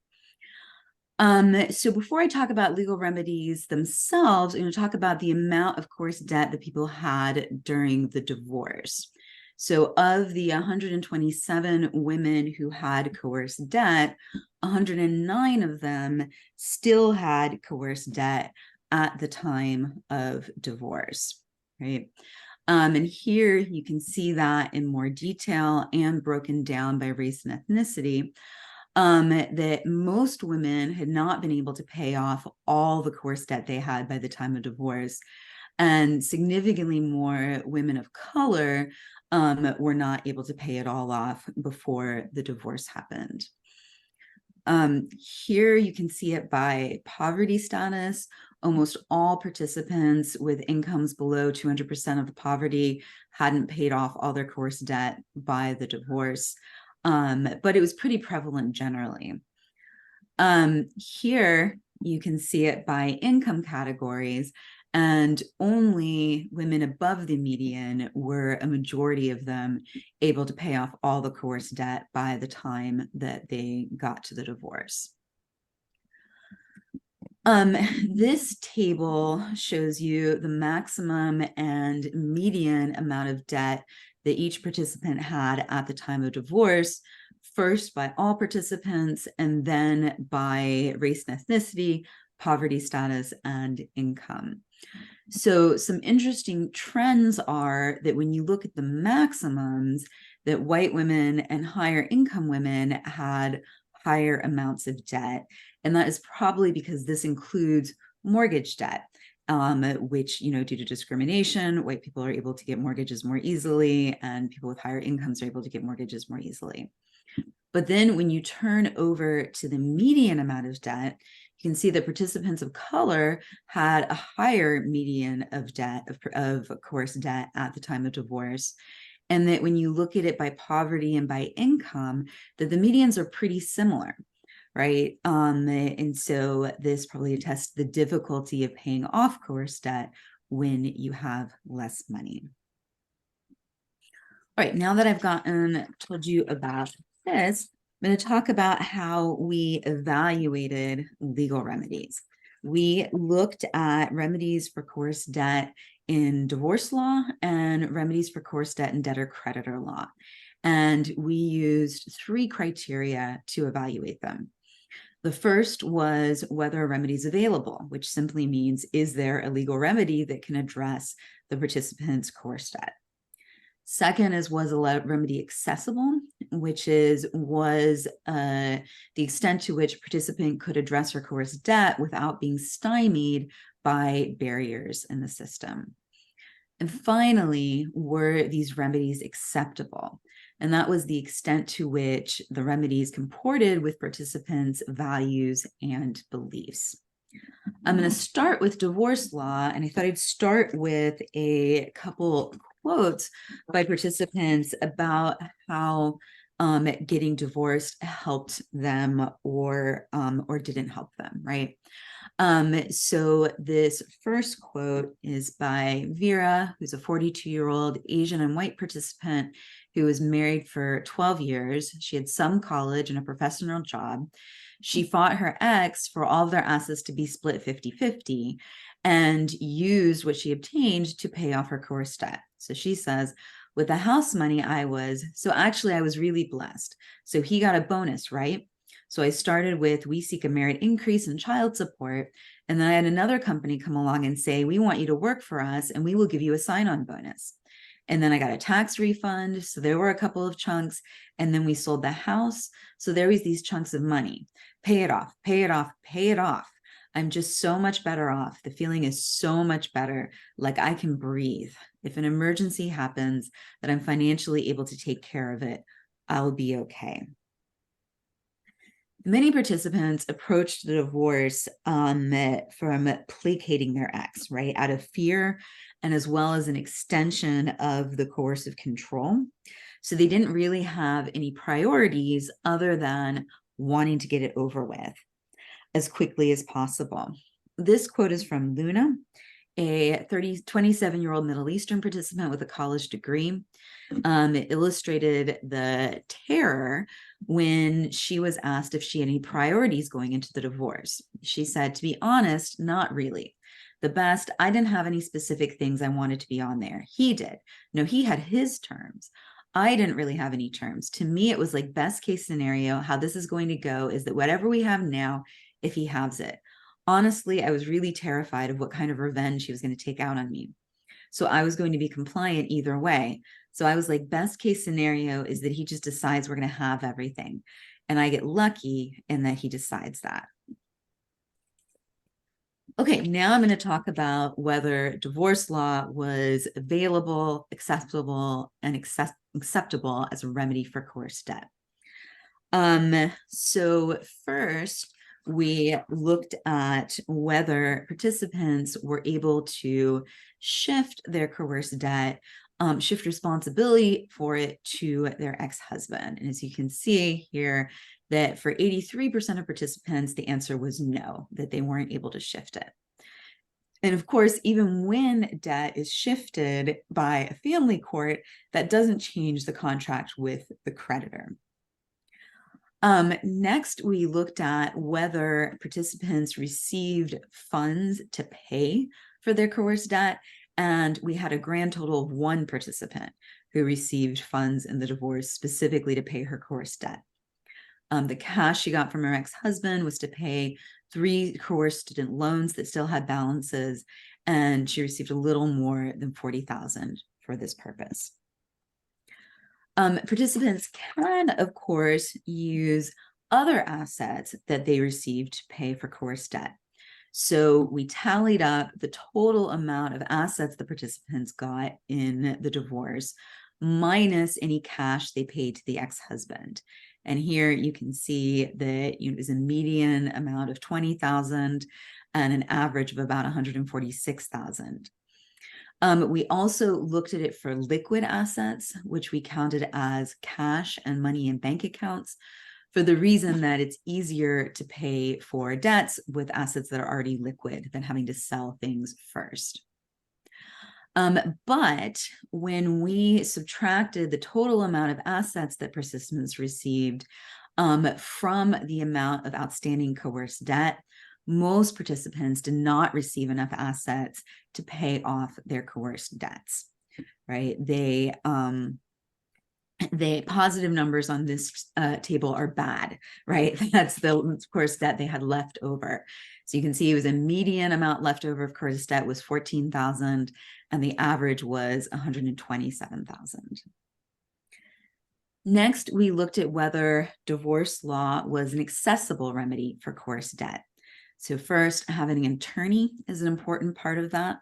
So before I talk about legal remedies themselves, I'm going to talk about the amount of coerced debt that people had during the divorce. So of the 127 women who had coerced debt, 109 of them still had coerced debt at the time of divorce, right? And here you can see that in more detail and broken down by race and ethnicity, that most women had not been able to pay off all the coerced debt they had by the time of divorce, and significantly more women of color were not able to pay it all off before the divorce happened. Here you can see it by poverty status. Almost all participants with incomes below 200% of the poverty hadn't paid off all their coerced debt by the divorce, but it was pretty prevalent generally. Here you can see it by income categories, and only women above the median were, a majority of them, able to pay off all the coerced debt by the time that they got to the divorce. This table shows you the maximum and median amount of debt that each participant had at the time of divorce first by all participants and then by race and ethnicity, poverty status, and income. So some interesting trends are that when you look at the maximums, that white women and higher income women had higher amounts of debt. And that is probably because this includes mortgage debt, which, due to discrimination, white people are able to get mortgages more easily, and people with higher incomes are able to get mortgages more easily. But then when you turn over to the median amount of debt, you can see that participants of color had a higher median of debt, of coerced debt at the time of divorce. And that when you look at it by poverty and by income, that the medians are pretty similar, right? And so this probably attests to the difficulty of paying off coerced debt when you have less money. All right, now that I've told you about this, I'm going to talk about how we evaluated legal remedies. We looked at remedies for coerced debt in divorce law and remedies for coerced debt in debtor-creditor law. And we used 3 criteria to evaluate them. The first was whether a remedy is available, which simply means, is there a legal remedy that can address the participant's coerced debt? Second is, was a remedy accessible, which was the extent to which a participant could address her coerced debt without being stymied by barriers in the system. And finally, were these remedies acceptable? And that was the extent to which the remedies comported with participants' values and beliefs. I'm going to start with divorce law, and I thought I'd start with a couple quotes by participants about how getting divorced helped them or didn't help them, right? So this first quote is by Vera, who's a 42-year-old Asian and white participant who was married for 12 years. She had some college and a professional job. She fought her ex for all of their assets to be split 50-50 and used what she obtained to pay off her coerced debt. So she says, with the house money, I was really blessed. So he got a bonus, right? So I started with, we seek a merit increase in child support. And then I had another company come along and say, we want you to work for us and we will give you a sign-on bonus. And then I got a tax refund. So there were a couple of chunks. And then we sold the house. So there was these chunks of money. Pay it off, pay it off, pay it off. I'm just so much better off. The feeling is so much better. Like I can breathe. If an emergency happens, that I'm financially able to take care of it, I'll be okay. Many participants approached the divorce from placating their ex, right, out of fear, and as well as an extension of the coercive control. So they didn't really have any priorities other than wanting to get it over with as quickly as possible. This quote is from Luna, a 27-year-old Middle Eastern participant with a college degree. It illustrated the terror when she was asked if she had any priorities going into the divorce. She said, to be honest, not really. The best, I didn't have any specific things I wanted to be on there. He did. No, he had his terms. I didn't really have any terms. To me, it was like best case scenario. How this is going to go is that whatever we have now, if he has it. Honestly, I was really terrified of what kind of revenge he was going to take out on me. So I was going to be compliant either way. So I was like, best case scenario is that he just decides we're going to have everything. And I get lucky in that he decides that. Okay, now I'm going to talk about whether divorce law was available, acceptable, and acceptable as a remedy for coerced debt. So first, we looked at whether participants were able to shift their coerced debt, shift responsibility for it to their ex-husband. And as you can see here, that for 83% of participants, the answer was no, that they weren't able to shift it. And of course, even when debt is shifted by a family court, that doesn't change the contract with the creditor. Next, we looked at whether participants received funds to pay for their coerced debt, and we had a grand total of 1 participant who received funds in the divorce specifically to pay her coerced debt. The cash she got from her ex-husband was to pay 3 coerced student loans that still had balances, and she received a little more than $40,000 for this purpose. Participants can, of course, use other assets that they received to pay for coerced debt. So we tallied up the total amount of assets the participants got in the divorce, minus any cash they paid to the ex-husband. And here you can see that it was a median amount of $20,000 and an average of about $146,000. We also looked at it for liquid assets, which we counted as cash and money in bank accounts, for the reason that it's easier to pay for debts with assets that are already liquid than having to sell things first. But when we subtracted the total amount of assets that participants received from the amount of outstanding coerced debt, most participants did not receive enough assets to pay off their coerced debts, right? The positive numbers on this table are bad, right? That's the coerced debt they had left over. So you can see it was a median amount left over of coerced debt was $14,000, and the average was $127,000. Next, we looked at whether divorce law was an accessible remedy for coerced debt. So first, having an attorney is an important part of that.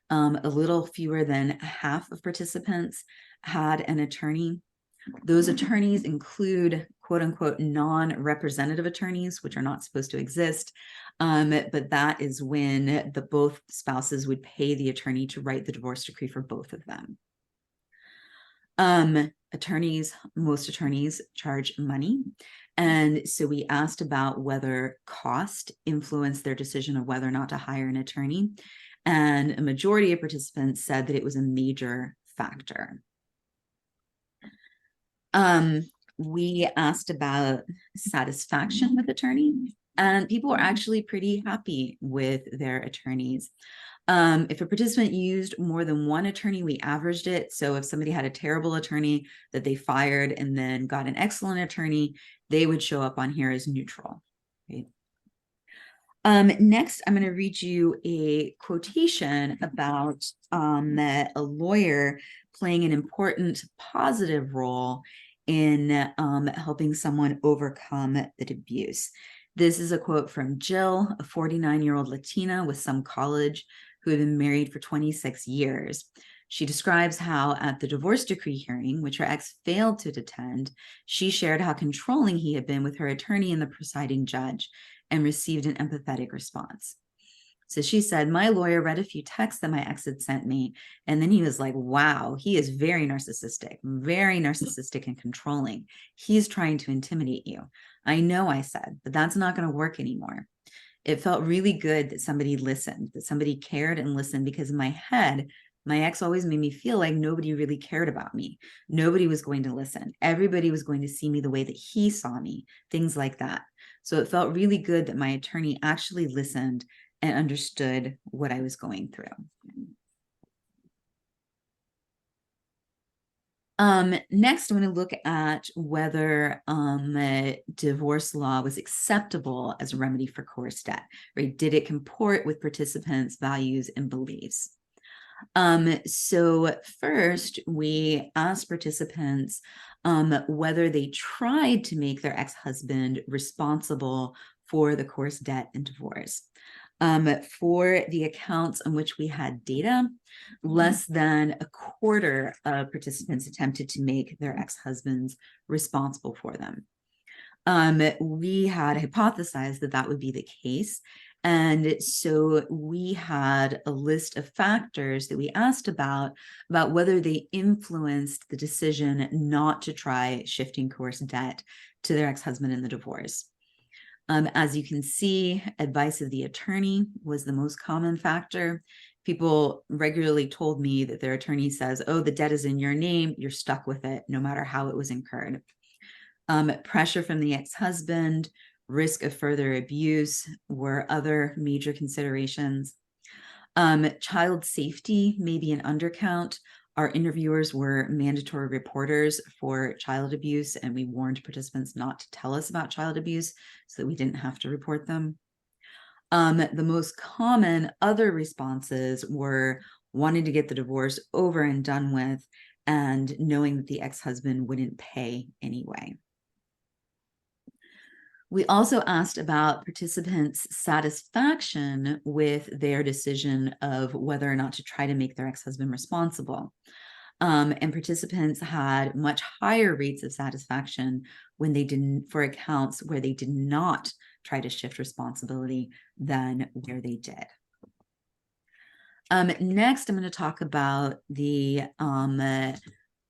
A little fewer than half of participants had an attorney. Those attorneys include quote unquote non-representative attorneys, which are not supposed to exist. But that is when both spouses would pay the attorney to write the divorce decree for both of them. Most attorneys charge money. And so we asked about whether cost influenced their decision of whether or not to hire an attorney. And a majority of participants said that it was a major factor. We asked about satisfaction with attorney, and people were actually pretty happy with their attorneys. If a participant used more than one attorney, we averaged it. So if somebody had a terrible attorney that they fired and then got an excellent attorney, they would show up on here as neutral. Right? Next, I'm going to read you a quotation about a lawyer playing an important positive role in helping someone overcome that abuse. This is a quote from Jill, a 49-year-old Latina with some college who had been married for 26 years. She describes how at the divorce decree hearing, which her ex failed to attend, she shared how controlling he had been with her attorney and the presiding judge, and received an empathetic response. So she said, my lawyer read a few texts that my ex had sent me, and then he was like, wow, he is very narcissistic and controlling. He's trying to intimidate you. I know, I said, but that's not going to work anymore. It felt really good that somebody listened, that somebody cared and listened, because in my head, my ex always made me feel like nobody really cared about me. Nobody was going to listen. Everybody was going to see me the way that he saw me, things like that. So it felt really good that my attorney actually listened and understood what I was going through. Next, I'm going to look at whether divorce law was acceptable as a remedy for coerced debt, right? Did it comport with participants' values and beliefs? So first, we asked participants whether they tried to make their ex-husband responsible for the coerced debt and divorce. For the accounts on which we had data, less than a quarter of participants attempted to make their ex-husbands responsible for them. We had hypothesized that that would be the case. And so we had a list of factors that we asked about whether they influenced the decision not to try shifting coerced debt to their ex-husband in the divorce. As you can see, advice of the attorney was the most common factor. People regularly told me that their attorney says, oh, the debt is in your name, you're stuck with it, no matter how it was incurred. Pressure from the ex-husband, risk of further abuse were other major considerations. Child safety may be an undercount, Our interviewers were mandatory reporters for child abuse, and we warned participants not to tell us about child abuse so that we didn't have to report them. The most common other responses were wanting to get the divorce over and done with and knowing that the ex-husband wouldn't pay anyway. We also asked about participants' satisfaction with their decision of whether or not to try to make their ex-husband responsible. And participants had much higher rates of satisfaction when they didn't, for accounts where they did not try to shift responsibility than where they did. Next, I'm going to talk about the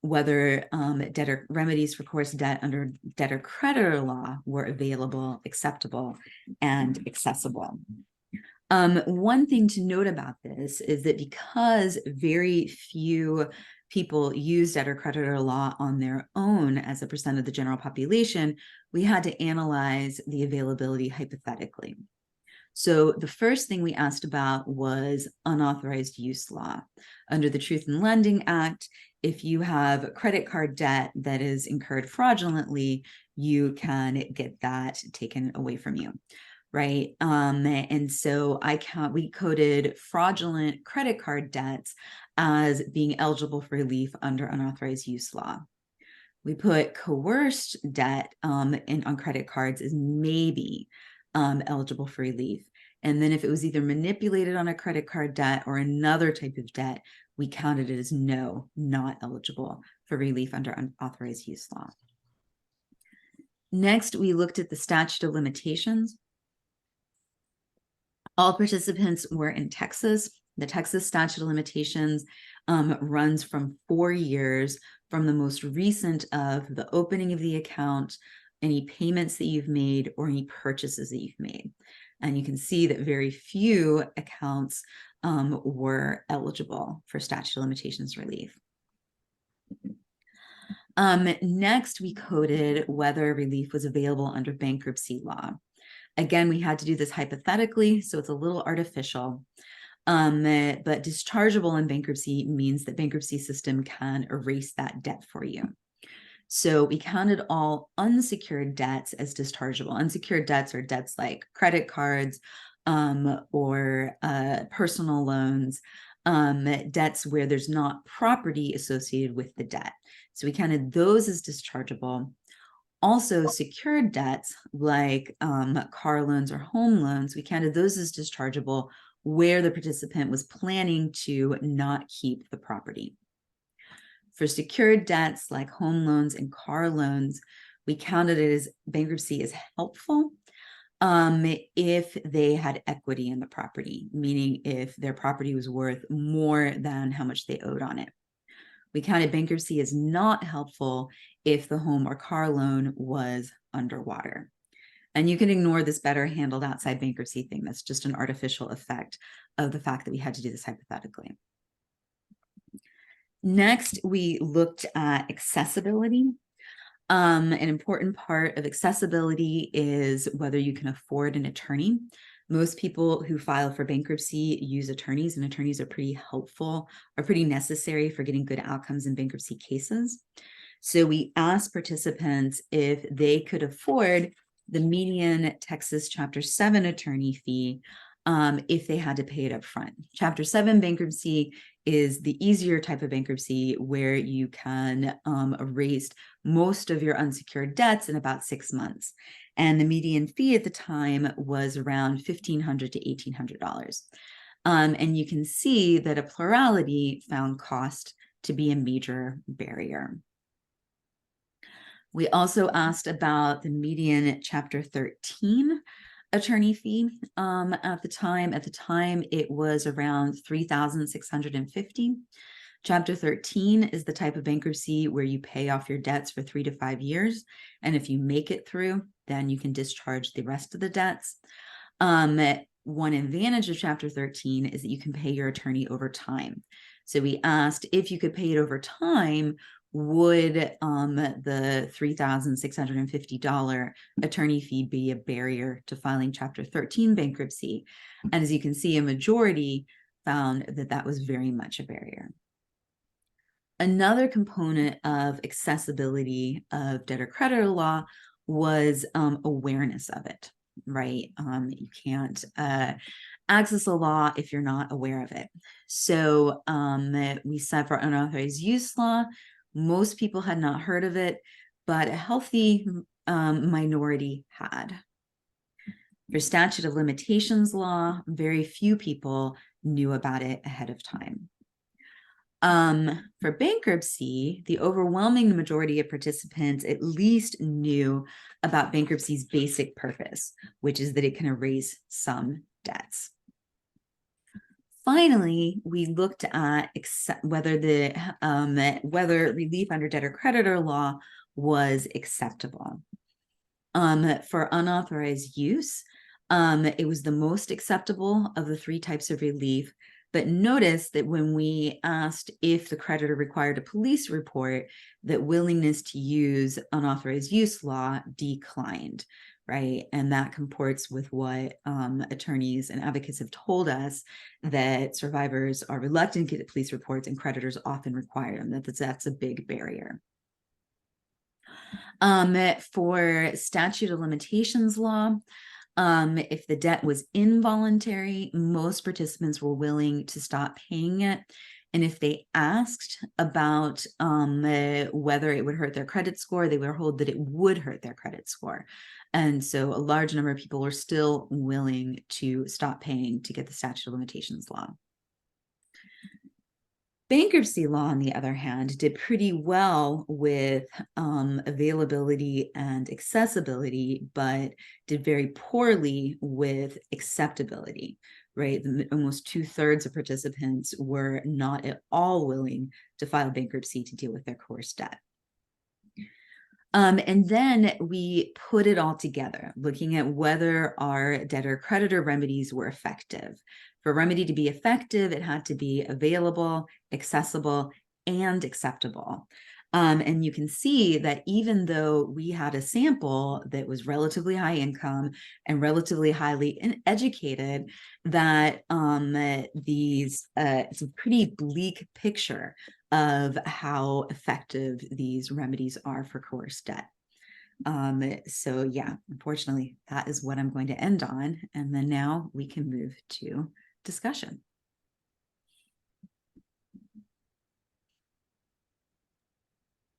whether debtor remedies for coerced debt under debtor-creditor law were available, acceptable, and accessible. One thing to note about this is that because very few people use debtor-creditor law on their own as a percent of the general population, we had to analyze the availability hypothetically. So the first thing we asked about was unauthorized use law. Under the Truth in Lending Act, if you have credit card debt that is incurred fraudulently, you can get that taken away from you, right? And so we coded fraudulent credit card debts as being eligible for relief under unauthorized use law. We put coerced debt on credit cards as maybe eligible for relief. And then if it was either manipulated on a credit card debt or another type of debt, we counted it as no, not eligible for relief under unauthorized use law. Next, we looked at the statute of limitations. All participants were in Texas. The Texas statute of limitations runs from 4 years from the most recent of the opening of the account, any payments that you've made, or any purchases that you've made. And you can see that very few accounts were eligible for statute of limitations relief. Next, we coded whether relief was available under bankruptcy law. Again, we had to do this hypothetically, so it's a little artificial. But dischargeable in bankruptcy means that bankruptcy system can erase that debt for you. So we counted all unsecured debts as dischargeable. Unsecured debts are debts like credit cards or personal loans, debts where there's not property associated with the debt. So we counted those as dischargeable. Also, secured debts like car loans or home loans, we counted those as dischargeable where the participant was planning to not keep the property. For secured debts like home loans and car loans, we counted it as bankruptcy as helpful if they had equity in the property, meaning if their property was worth more than how much they owed on it. We counted bankruptcy as not helpful if the home or car loan was underwater. And you can ignore this better handled outside bankruptcy thing. That's just an artificial effect of the fact that we had to do this hypothetically. Next, we looked at accessibility. An important part of accessibility is whether you can afford an attorney. Most people who file for bankruptcy use attorneys, and attorneys are pretty helpful or pretty necessary for getting good outcomes in bankruptcy cases. So we asked participants if they could afford the median Texas Chapter 7 attorney fee if they had to pay it up front. Chapter 7 bankruptcy is the easier type of bankruptcy where you can erase most of your unsecured debts in about 6 months. And the median fee at the time was around $1,500 to $1,800. And you can see that a plurality found cost to be a major barrier. We also asked about the median Chapter 13 attorney fee at the time. At the time, it was around $3,650. Chapter 13 is the type of bankruptcy where you pay off your debts for 3 to 5 years. And if you make it through, then you can discharge the rest of the debts. One advantage of Chapter 13 is that you can pay your attorney over time. So we asked if you could pay it over time, would the $3,650 attorney fee be a barrier to filing Chapter 13 bankruptcy? And as you can see, a majority found that that was very much a barrier. Another component of accessibility of debtor-creditor law was awareness of it, right? You can't access a law if you're not aware of it. So we said for unauthorized use law, most people had not heard of it, but a healthy minority had. For statute of limitations law, very few people knew about it ahead of time. For bankruptcy, the overwhelming majority of participants at least knew about bankruptcy's basic purpose, which is that it can erase some debts. Finally, we looked at whether relief under debtor-creditor law was acceptable. For unauthorized use, it was the most acceptable of the three types of relief. But notice that when we asked if the creditor required a police report, that willingness to use unauthorized use law declined, right? And that comports with what attorneys and advocates have told us, that survivors are reluctant to get police reports and creditors often require them. That's a big barrier. For statute of limitations law, if the debt was involuntary, most participants were willing to stop paying it. And if they asked about whether it would hurt their credit score, they were told that it would hurt their credit score. And so a large number of people were still willing to stop paying to get the statute of limitations law. Bankruptcy law, on the other hand, did pretty well with availability and accessibility, but did very poorly with acceptability, right? Almost 2/3 of participants were not at all willing to file bankruptcy to deal with their coerced debt. And then we put it all together, looking at whether our debtor-creditor remedies were effective. For a remedy to be effective, it had to be available, accessible, and acceptable. And you can see that even though we had a sample that was relatively high income and relatively highly educated, that it's a pretty bleak picture of how effective these remedies are for coerced debt. So yeah, unfortunately, that is what I'm going to end on. And then now we can move to discussion.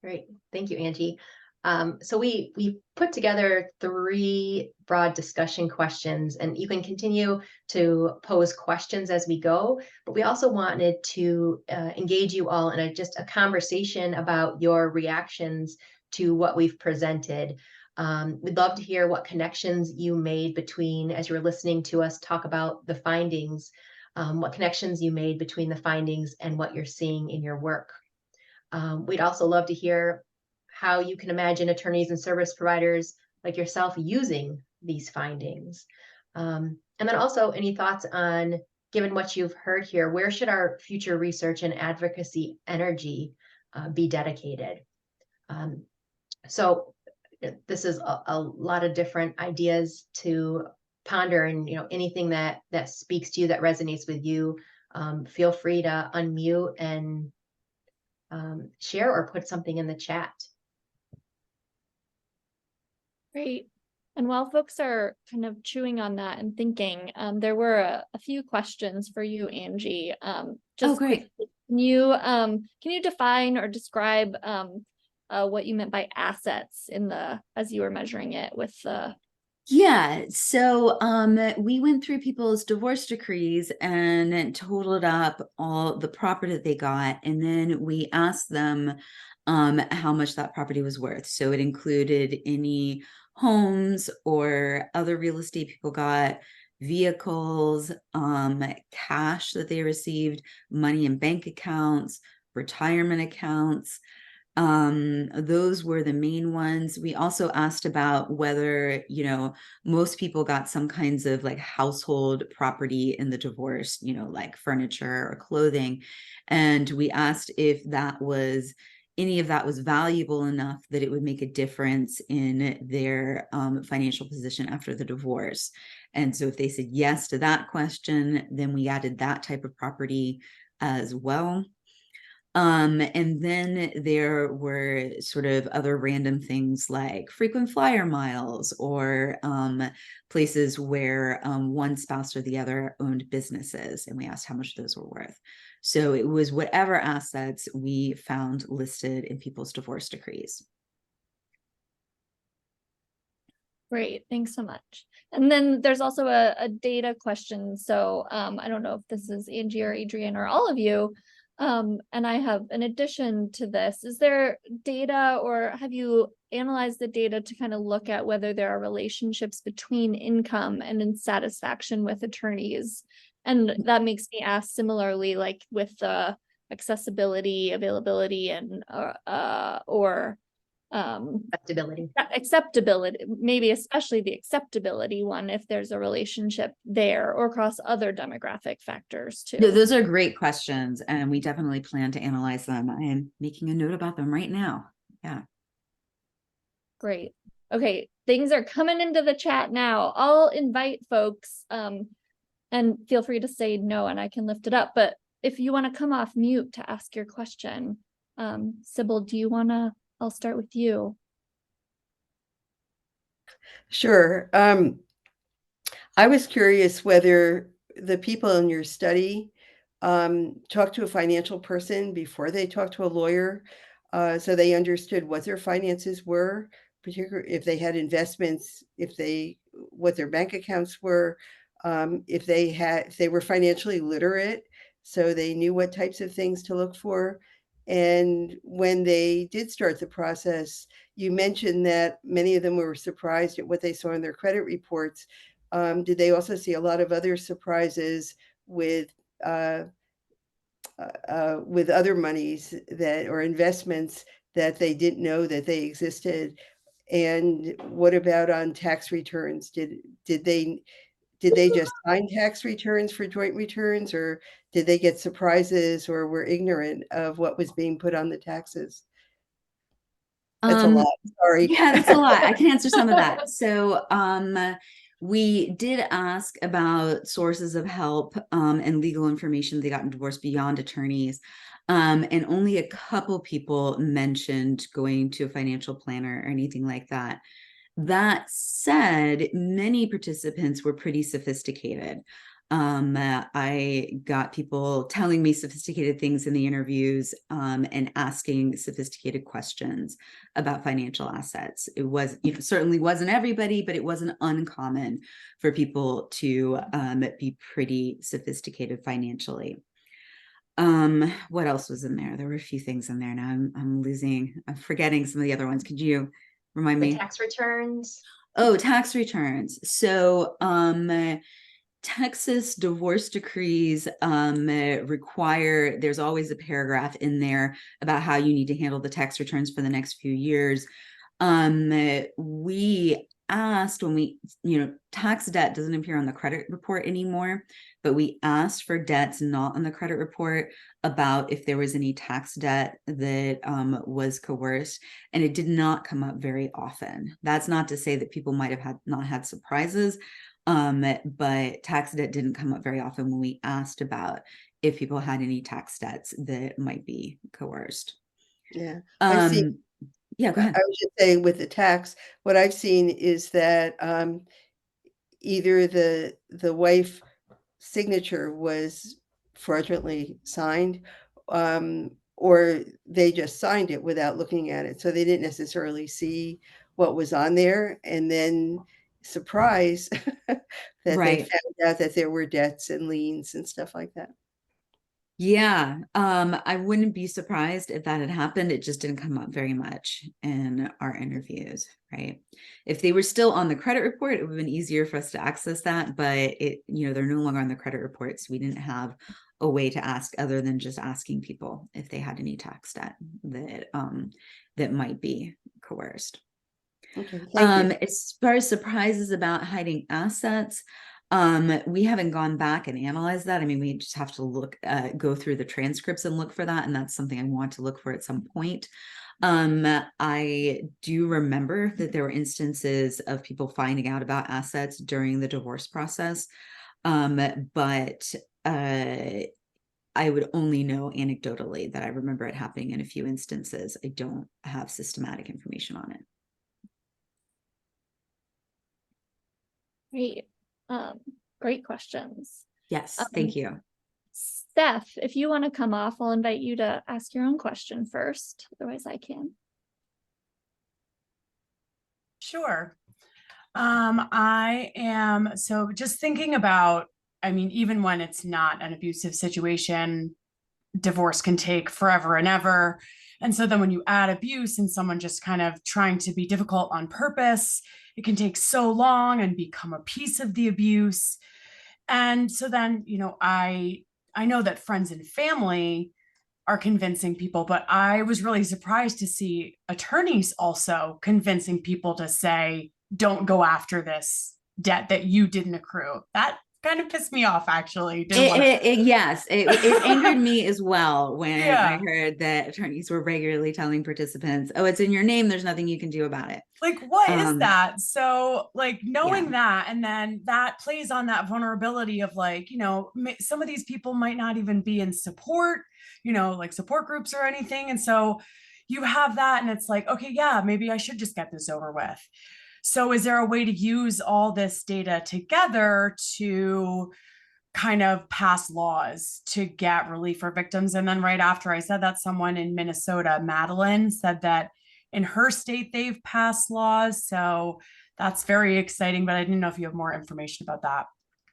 Great. Thank you, Angie. So we put together 3 broad discussion questions, and you can continue to pose questions as we go, but we also wanted to engage you all in just a conversation about your reactions to what we've presented. We'd love to hear what connections you made between, as you were listening to us talk about the findings, what connections you made between the findings and what you're seeing in your work. We'd also love to hear how you can imagine attorneys and service providers like yourself using these findings. And then also any thoughts on, given what you've heard here, where should our future research and advocacy energy be dedicated? So this is a lot of different ideas to ponder, and anything that speaks to you, that resonates with you, feel free to unmute and share or put something in the chat. Great. And while folks are kind of chewing on that and thinking, there were a few questions for you, Angie. Just great. quickly, can you define or describe what you meant by assets as you were measuring it with the? Yeah, so we went through people's divorce decrees and totaled up all the property that they got, and then we asked them how much that property was worth. So it included any homes or other real estate people got, vehicles, cash that they received, money in bank accounts, retirement accounts. Those were the main ones. We also asked about whether, most people got some kinds of like household property in the divorce, like furniture or clothing. And we asked if any of that was valuable enough that it would make a difference in their financial position after the divorce. And so if they said yes to that question, then we added that type of property as well. And then there were sort of other random things like frequent flyer miles, or places where one spouse or the other owned businesses, and we asked how much those were worth. So it was whatever assets we found listed in people's divorce decrees. Great, thanks so much. And then there's also a data question. So I don't know if this is Angie or Adrian or all of you. And I have an addition to this. Is there data, or have you analyzed the data to kind of look at whether there are relationships between income and insatisfaction with attorneys? And that makes me ask similarly, like with the accessibility, availability, and acceptability, maybe especially the acceptability one, if there's a relationship there, or across other demographic factors too. No, those are great questions, and we definitely plan to analyze them. I am making a note about them right now. Yeah. Great. Okay, things are coming into the chat now. I'll invite folks, and feel free to say no and I can lift it up. But if you want to come off mute to ask your question, Sybil, do you want to? I'll start with you. Sure. I was curious whether the people in your study talked to a financial person before they talked to a lawyer, so they understood what their finances were, particularly if they had investments, what their bank accounts were, if they were financially literate, so they knew what types of things to look for. And when they did start the process, you mentioned that many of them were surprised at what they saw in their credit reports. Did they also see a lot of other surprises with other monies or investments that they didn't know that they existed? And what about on tax returns? Did they just sign tax returns for joint returns, or did they get surprises or were ignorant of what was being put on the taxes? That's a lot. Sorry. Yeah, that's a lot. I can answer some of that. So we did ask about sources of help and legal information they got in divorce beyond attorneys. And only a couple people mentioned going to a financial planner or anything like that. That said, many participants were pretty sophisticated. I got people telling me sophisticated things in the interviews and asking sophisticated questions about financial assets. It was, certainly wasn't everybody, but it wasn't uncommon for people to be pretty sophisticated financially. What else was in there? There were a few things in there. Now I'm forgetting some of the other ones. Could you remind me? Tax returns. Oh, tax returns. So Texas divorce decrees require, there's always a paragraph in there about how you need to handle the tax returns for the next few years. We asked when tax debt doesn't appear on the credit report anymore, but we asked for debts not on the credit report about if there was any tax debt that was coerced, and it did not come up very often. That's not to say that people might have not had surprises, but tax debt didn't come up very often when we asked about if people had any tax debts that might be coerced. Yeah, I see. Yeah, go ahead. I was just saying with the tax, what I've seen is that either the wife signature was fraudulently signed, or they just signed it without looking at it. So they didn't necessarily see what was on there. And then surprise that they found out that there were debts and liens and stuff like that. Yeah, I wouldn't be surprised if that had happened. It just didn't come up very much in our interviews, right? If they were still on the credit report, it would have been easier for us to access that, but they're no longer on the credit report, so we didn't have a way to ask other than just asking people if they had any tax debt that might be coerced. Okay, thank you. As far as surprises about hiding assets, we haven't gone back and analyzed that. I mean, we just have to go through the transcripts and look for that. And that's something I want to look for at some point. I do remember that there were instances of people finding out about assets during the divorce process. But I would only know anecdotally that I remember it happening in a few instances. I don't have systematic information on it. Great. Great questions. Yes, thank you. Steph, if you want to come off, I'll invite you to ask your own question first. Otherwise, I can. Sure. I am, so just thinking about, I mean, even when it's not an abusive situation, divorce can take forever and ever. And so then when you add abuse and someone just kind of trying to be difficult on purpose, it can take so long and become a piece of the abuse. And so then, you know, I know that friends and family are convincing people, but I was really surprised to see attorneys also convincing people to say, don't go after this debt that you didn't accrue. That kind of pissed me off, actually. Yes, it angered me as well when Yeah. I heard that attorneys were regularly telling participants, oh, it's in your name, there's nothing you can do about it. Like, what is that? So, like, knowing Yeah. that, and then that plays on that vulnerability of, like, you know, some of these people might not even be in support, you know, like support groups or anything. And so you have that, and it's like, okay, yeah, maybe I should just get this over with. So is there a way to use all this data together to kind of pass laws to get relief for victims? And then right after I said that, someone in Minnesota, Madeline, said that in her state they've passed laws. So that's very exciting, but I didn't know if you have more information about that.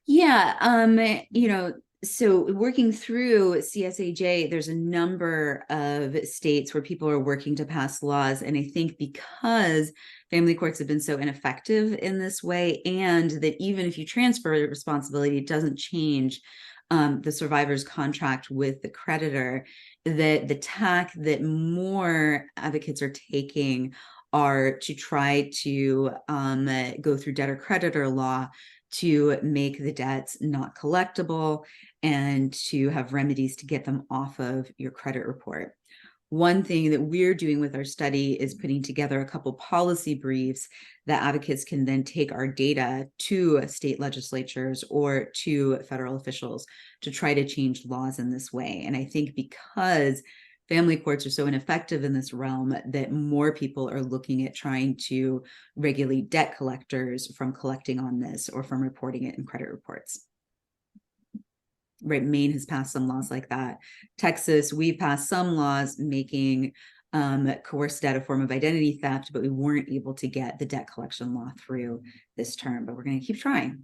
Yeah, you know, so working through CSAJ, there's a number of states where people are working to pass laws. And I think because family courts have been so ineffective in this way, and that even if you transfer responsibility, it doesn't change the survivor's contract with the creditor, that the tack that more advocates are taking are to try to go through debtor-creditor law to make the debts not collectible and to have remedies to get them off of your credit report. One thing that we're doing with our study is putting together a couple policy briefs that advocates can then take our data to state legislatures or to federal officials to try to change laws in this way. And I think because family courts are so ineffective in this realm, that more people are looking at trying to regulate debt collectors from collecting on this or from reporting it in credit reports. Right, Maine has passed some laws like that. Texas, we passed some laws making coerced debt a form of identity theft, but we weren't able to get the debt collection law through this term, but we're going to keep trying.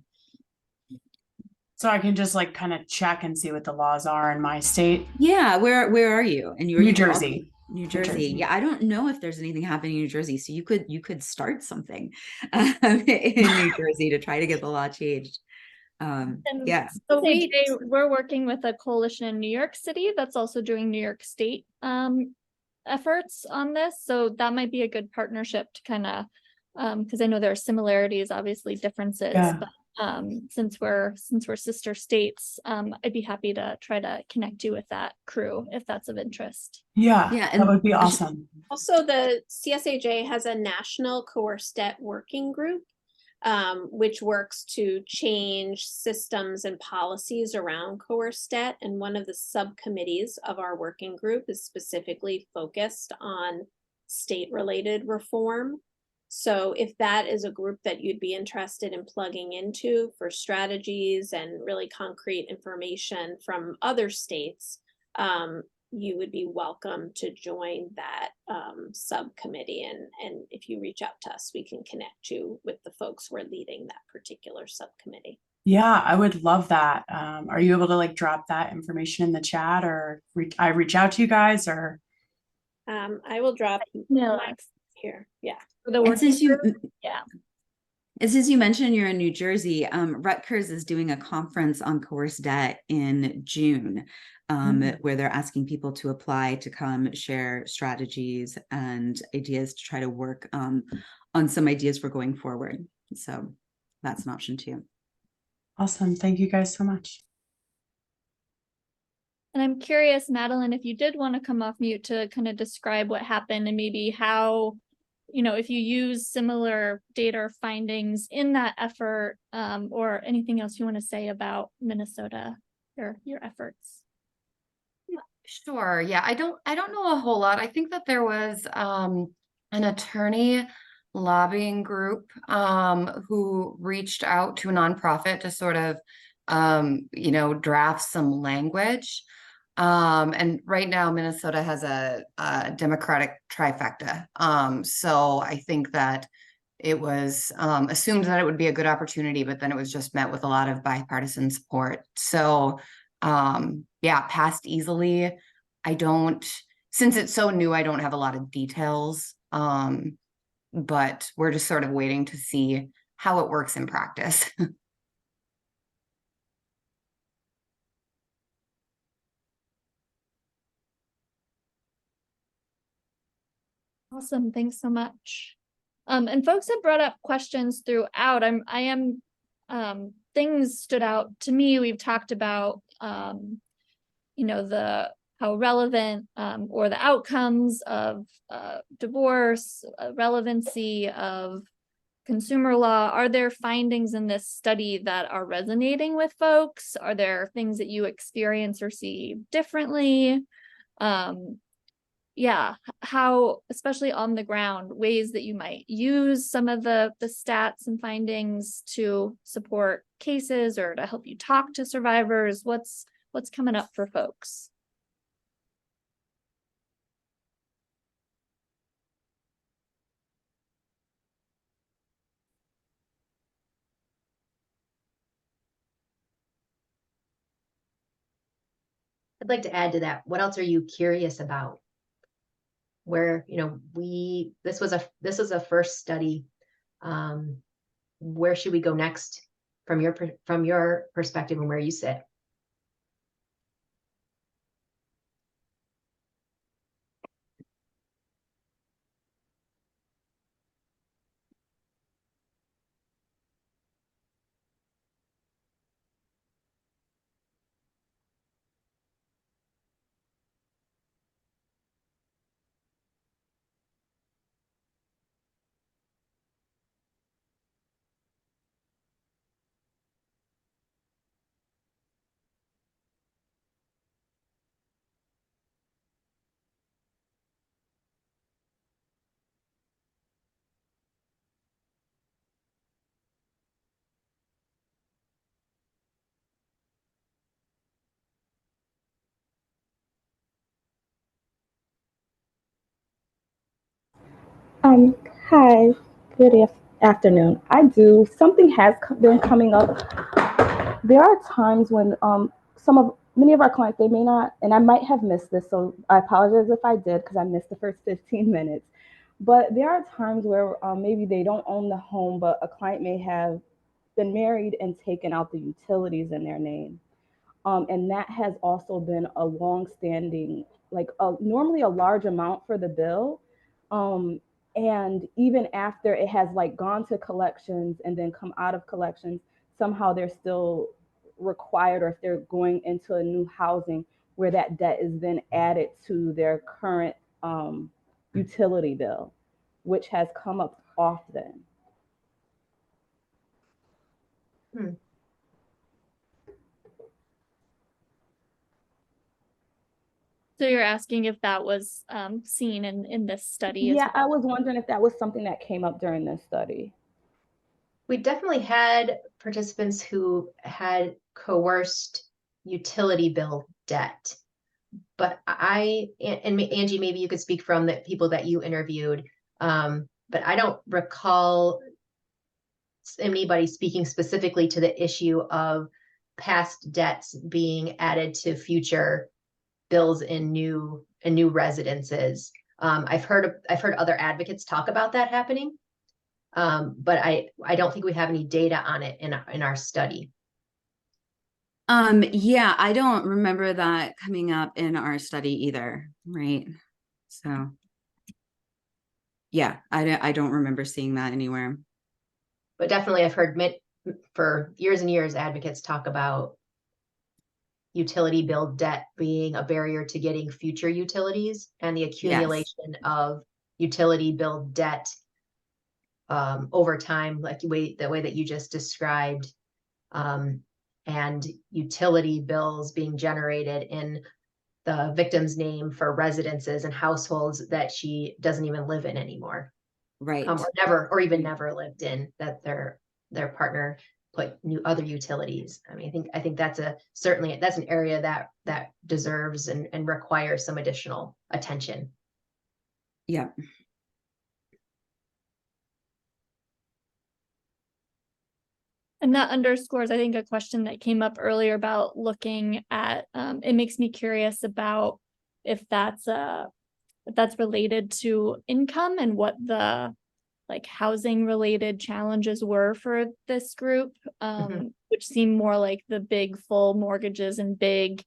So I can just like kind of check and see what the laws are in my state. Yeah, where are you? And New Jersey. New Jersey. Yeah, I don't know if there's anything happening in New Jersey, so you could start something in New Jersey to try to get the law changed. Yeah. So we're working with a coalition in New York City that's also doing New York State efforts on this. So that might be a good partnership to kind of, because I know there are similarities, obviously differences, Yeah. but since we're sister states, I'd be happy to try to connect you with that crew if that's of interest. Yeah, and that would be awesome. Also, the CSAJ has a national coerced debt working group, which works to change systems and policies around coerced debt. And one of the subcommittees of our working group is specifically focused on state-related reform. So if that is a group that you'd be interested in plugging into for strategies and really concrete information from other states, you would be welcome to join that subcommittee. And if you reach out to us, we can connect you with the folks who are leading that particular subcommittee. Yeah, I would love that. Are you able to like drop that information in the chat, or I reach out to you guys, or? I will drop here. Yeah. And since you, yeah. And since you mentioned you're in New Jersey, Rutgers is doing a conference on coerced debt in June, where they're asking people to apply to come share strategies and ideas to try to work on some ideas for going forward. So that's an option too. Awesome. Thank you guys so much. And I'm curious, Madeline, if you did want to come off mute to kind of describe what happened and maybe how, you know, if you use similar data or findings in that effort, or anything else you want to say about Minnesota, your efforts. Sure. Yeah, I don't know a whole lot. I think that there was an attorney lobbying group who reached out to a nonprofit to sort of you know, draft some language. And right now Minnesota has a Democratic trifecta. So I think that it was assumed that it would be a good opportunity, but then it was just met with a lot of bipartisan support. So yeah, passed easily. I don't, since it's so new, I don't have a lot of details. But we're just sort of waiting to see how it works in practice. Awesome, thanks so much. And folks have brought up questions throughout. Things stood out to me. We've talked about, you know, how relevant or the outcomes of divorce, relevancy of consumer law. Are there findings in this study that are resonating with folks? Are there things that you experience or see differently? Yeah, how, especially on the ground, ways that you might use some of the stats and findings to support cases or to help you talk to survivors. What's coming up for folks? I'd like to add to that. What else are you curious about? Where, you know, this was a first study. Where should we go next from your perspective and where you sit? Um, Hi, afternoon. Something has been coming up. There are times when many of our clients, they may not, and I might have missed this, so I apologize if I did because I missed the first 15 minutes. But there are times where maybe they don't own the home, but a client may have been married and taken out the utilities in their name. And that has also been a long-standing, normally a large amount for the bill. And even after it has like gone to collections and then come out of collections, somehow they're still required, or if they're going into a new housing where that debt is then added to their current utility bill, which has come up often. So you're asking if that was seen in this study? Yeah, I was wondering if that was something that came up during this study. We definitely had participants who had coerced utility bill debt. But and Angie, maybe you could speak from the people that you interviewed. But I don't recall anybody speaking specifically to the issue of past debts being added to future bills in new residences. I've heard other advocates talk about that happening, but I don't think we have any data on it in our study. Yeah, I don't remember that coming up in our study either, right? So yeah, I don't remember seeing that anywhere. But definitely I've heard for years and years advocates talk about utility bill debt being a barrier to getting future utilities, and the accumulation of utility bill debt over time, like the way that you just described, and utility bills being generated in the victim's name for residences and households that she doesn't even live in anymore. Right. Or never, or even never lived in, that their partner put other utilities. I mean, I think that's certainly that's an area that deserves and requires some additional attention. Yeah. And that underscores, I think, a question that came up earlier about looking at, it makes me curious about if that's related to income and what the like housing related challenges were for this group, which seem more like the big full mortgages and big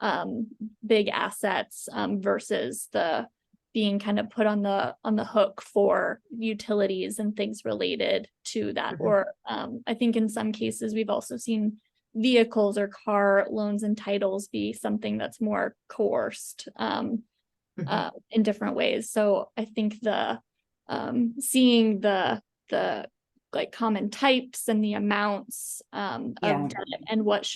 assets versus the being kind of put on the hook for utilities and things related to that. Or I think in some cases we've also seen vehicles or car loans and titles be something that's more coerced in different ways. So I think the seeing the like common types and the amounts of debt and what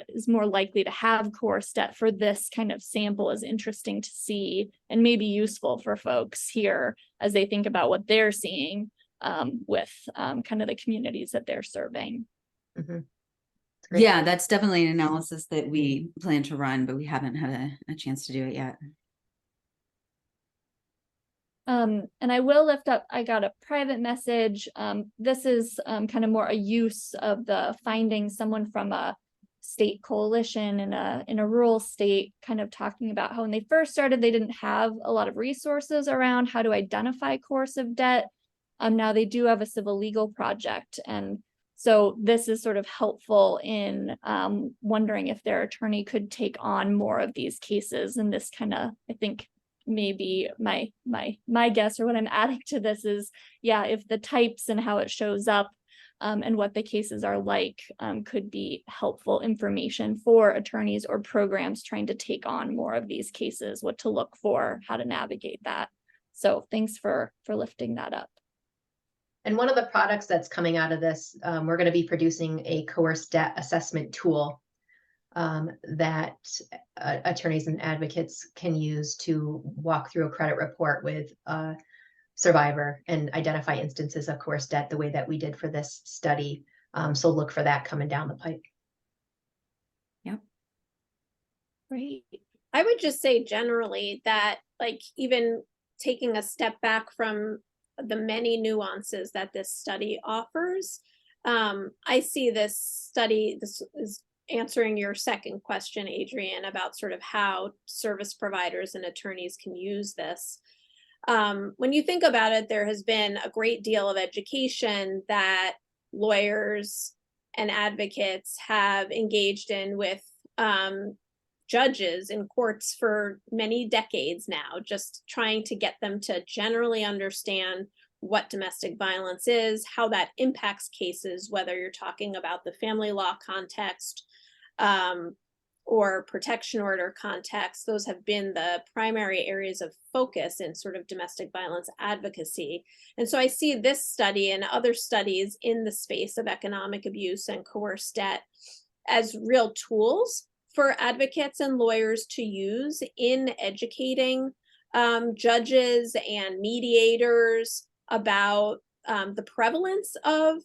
is more likely to have coerced debt for this kind of sample is interesting to see, and maybe useful for folks here as they think about what they're seeing with kind of the communities that they're serving. Yeah, that's definitely an analysis that we plan to run, but we haven't had a chance to do it yet. And I will lift up, I got a private message. This is kind of more a use of the findings, someone from a state coalition in a rural state kind of talking about how when they first started, they didn't have a lot of resources around how to identify coercive debt. Now they do have a civil legal project. And so this is sort of helpful in wondering if their attorney could take on more of these cases. And this kind of, I think, maybe my guess or what I'm adding to this is, yeah, if the types and how it shows up and what the cases are like could be helpful information for attorneys or programs trying to take on more of these cases, what to look for, how to navigate that. So thanks for lifting that up. And one of the products that's coming out of this, we're going to be producing a coerced debt assessment tool that attorneys and advocates can use to walk through a credit report with a survivor and identify instances of coerced debt the way that we did for this study. So look for that coming down the pipe. Yep. Great. I would just say generally that, like, even taking a step back from the many nuances that this study offers, I see this study, this is answering your second question, Adrian, about sort of how service providers and attorneys can use this. When you think about it, there has been a great deal of education that lawyers and advocates have engaged in with judges in courts for many decades now, just trying to get them to generally understand what domestic violence is, how that impacts cases, whether you're talking about the family law context or protection order context. Those have been the primary areas of focus in sort of domestic violence advocacy. And so I see this study and other studies in the space of economic abuse and coerced debt as real tools for advocates and lawyers to use in educating judges and mediators about the prevalence of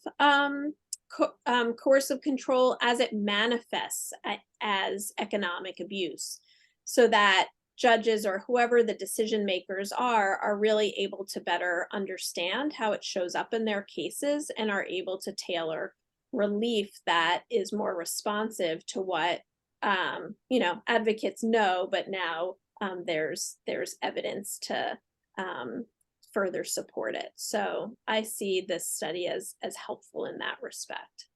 coercive control as it manifests as economic abuse, so that judges or whoever the decision makers are really able to better understand how it shows up in their cases and are able to tailor relief that is more responsive to what advocates know, but now there's evidence to further support it. So I see this study as helpful in that respect.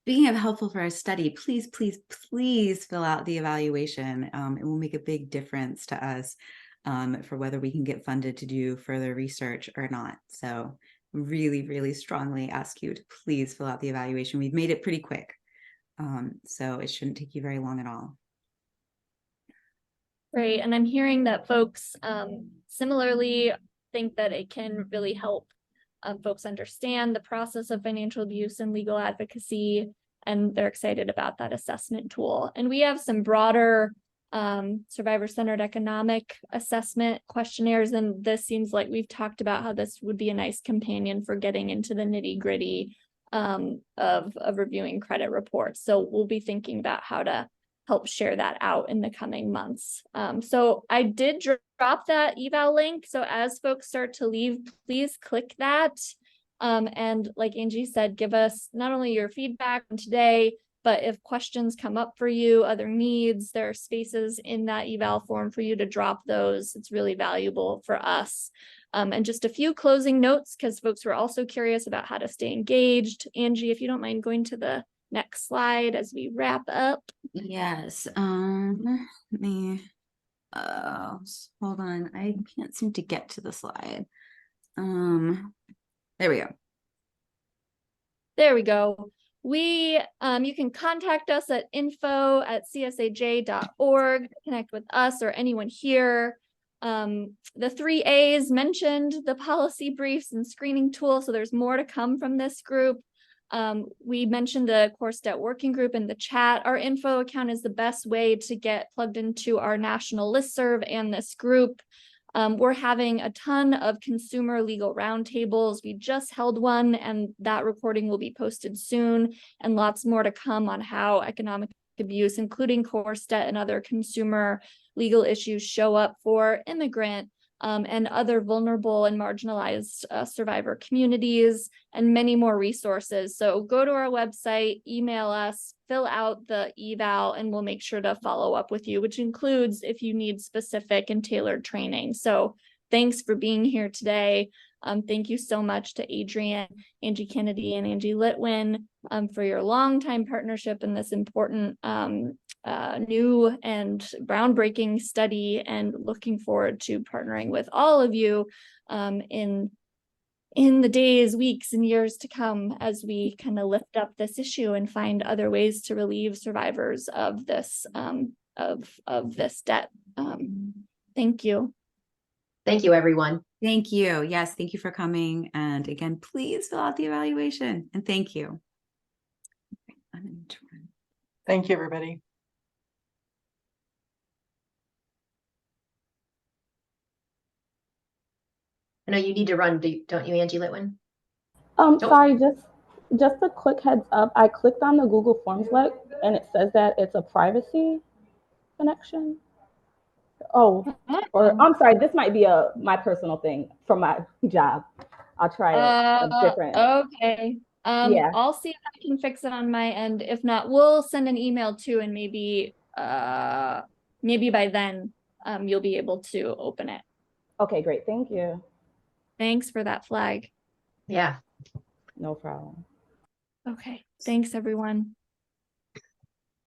Speaking of helpful for our study, please, please, please fill out the evaluation. It will make a big difference to us for whether we can get funded to do further research or not. So really, really strongly ask you to please fill out the evaluation. We've made it pretty quick, so it shouldn't take you very long at all. Right, and I'm hearing that folks similarly think that it can really help folks understand the process of financial abuse and legal advocacy. and they're excited about that assessment tool. And we have some broader survivor-centered economic assessment questionnaires, and this seems like we've talked about how this would be a nice companion for getting into the nitty-gritty of reviewing credit reports. So we'll be thinking about how to help share that out in the coming months. So I did drop that eval link. So as folks start to leave, please click that. And like Angie said, give us not only your feedback on today, but if questions come up for you, other needs, there are spaces in that eval form for you to drop those. It's really valuable for us. And just a few closing notes, because folks were also curious about how to stay engaged. Angie, if you don't mind going to the next slide as we wrap up. Yes. Let me hold on. I can't seem to get to the slide. There we go. There we go. You can contact us at info@csaj.org, connect with us or anyone here. The 3 A's mentioned, the policy briefs and screening tool. So there's more to come from this group. We mentioned the Coerced Debt Working Group in the chat. Our info account is the best way to get plugged into our national listserv and this group. We're having a ton of consumer legal roundtables. We just held one, and that recording will be posted soon, and lots more to come on how economic abuse, including coerced debt and other consumer legal issues, show up for immigrant and other vulnerable and marginalized survivor communities, and many more resources. So go to our website, email us, fill out the eval, and we'll make sure to follow up with you, which includes if you need specific and tailored training. So thanks for being here today. Thank you so much to Adrian, Angie Kennedy, and Angie Litwin for your longtime partnership in this important new and groundbreaking study, and looking forward to partnering with all of you in the days, weeks, and years to come as we kind of lift up this issue and find other ways to relieve survivors of this this debt. Thank you. Thank you, everyone. Thank you. Yes, thank you for coming. And again, please fill out the evaluation. And thank you. Thank you, everybody. I know you need to run, don't you, Angie Litwin? Sorry, just a quick heads up. I clicked on the Google Forms link and it says that it's a privacy connection. Oh, or I'm sorry, this might be my personal thing from my job. I'll try a different. Okay. Yeah. I'll see if I can fix it on my end. If not, we'll send an email too, and maybe by then you'll be able to open it. Okay, great. Thank you. Thanks for that flag. Yeah. No problem. Okay. Thanks, everyone.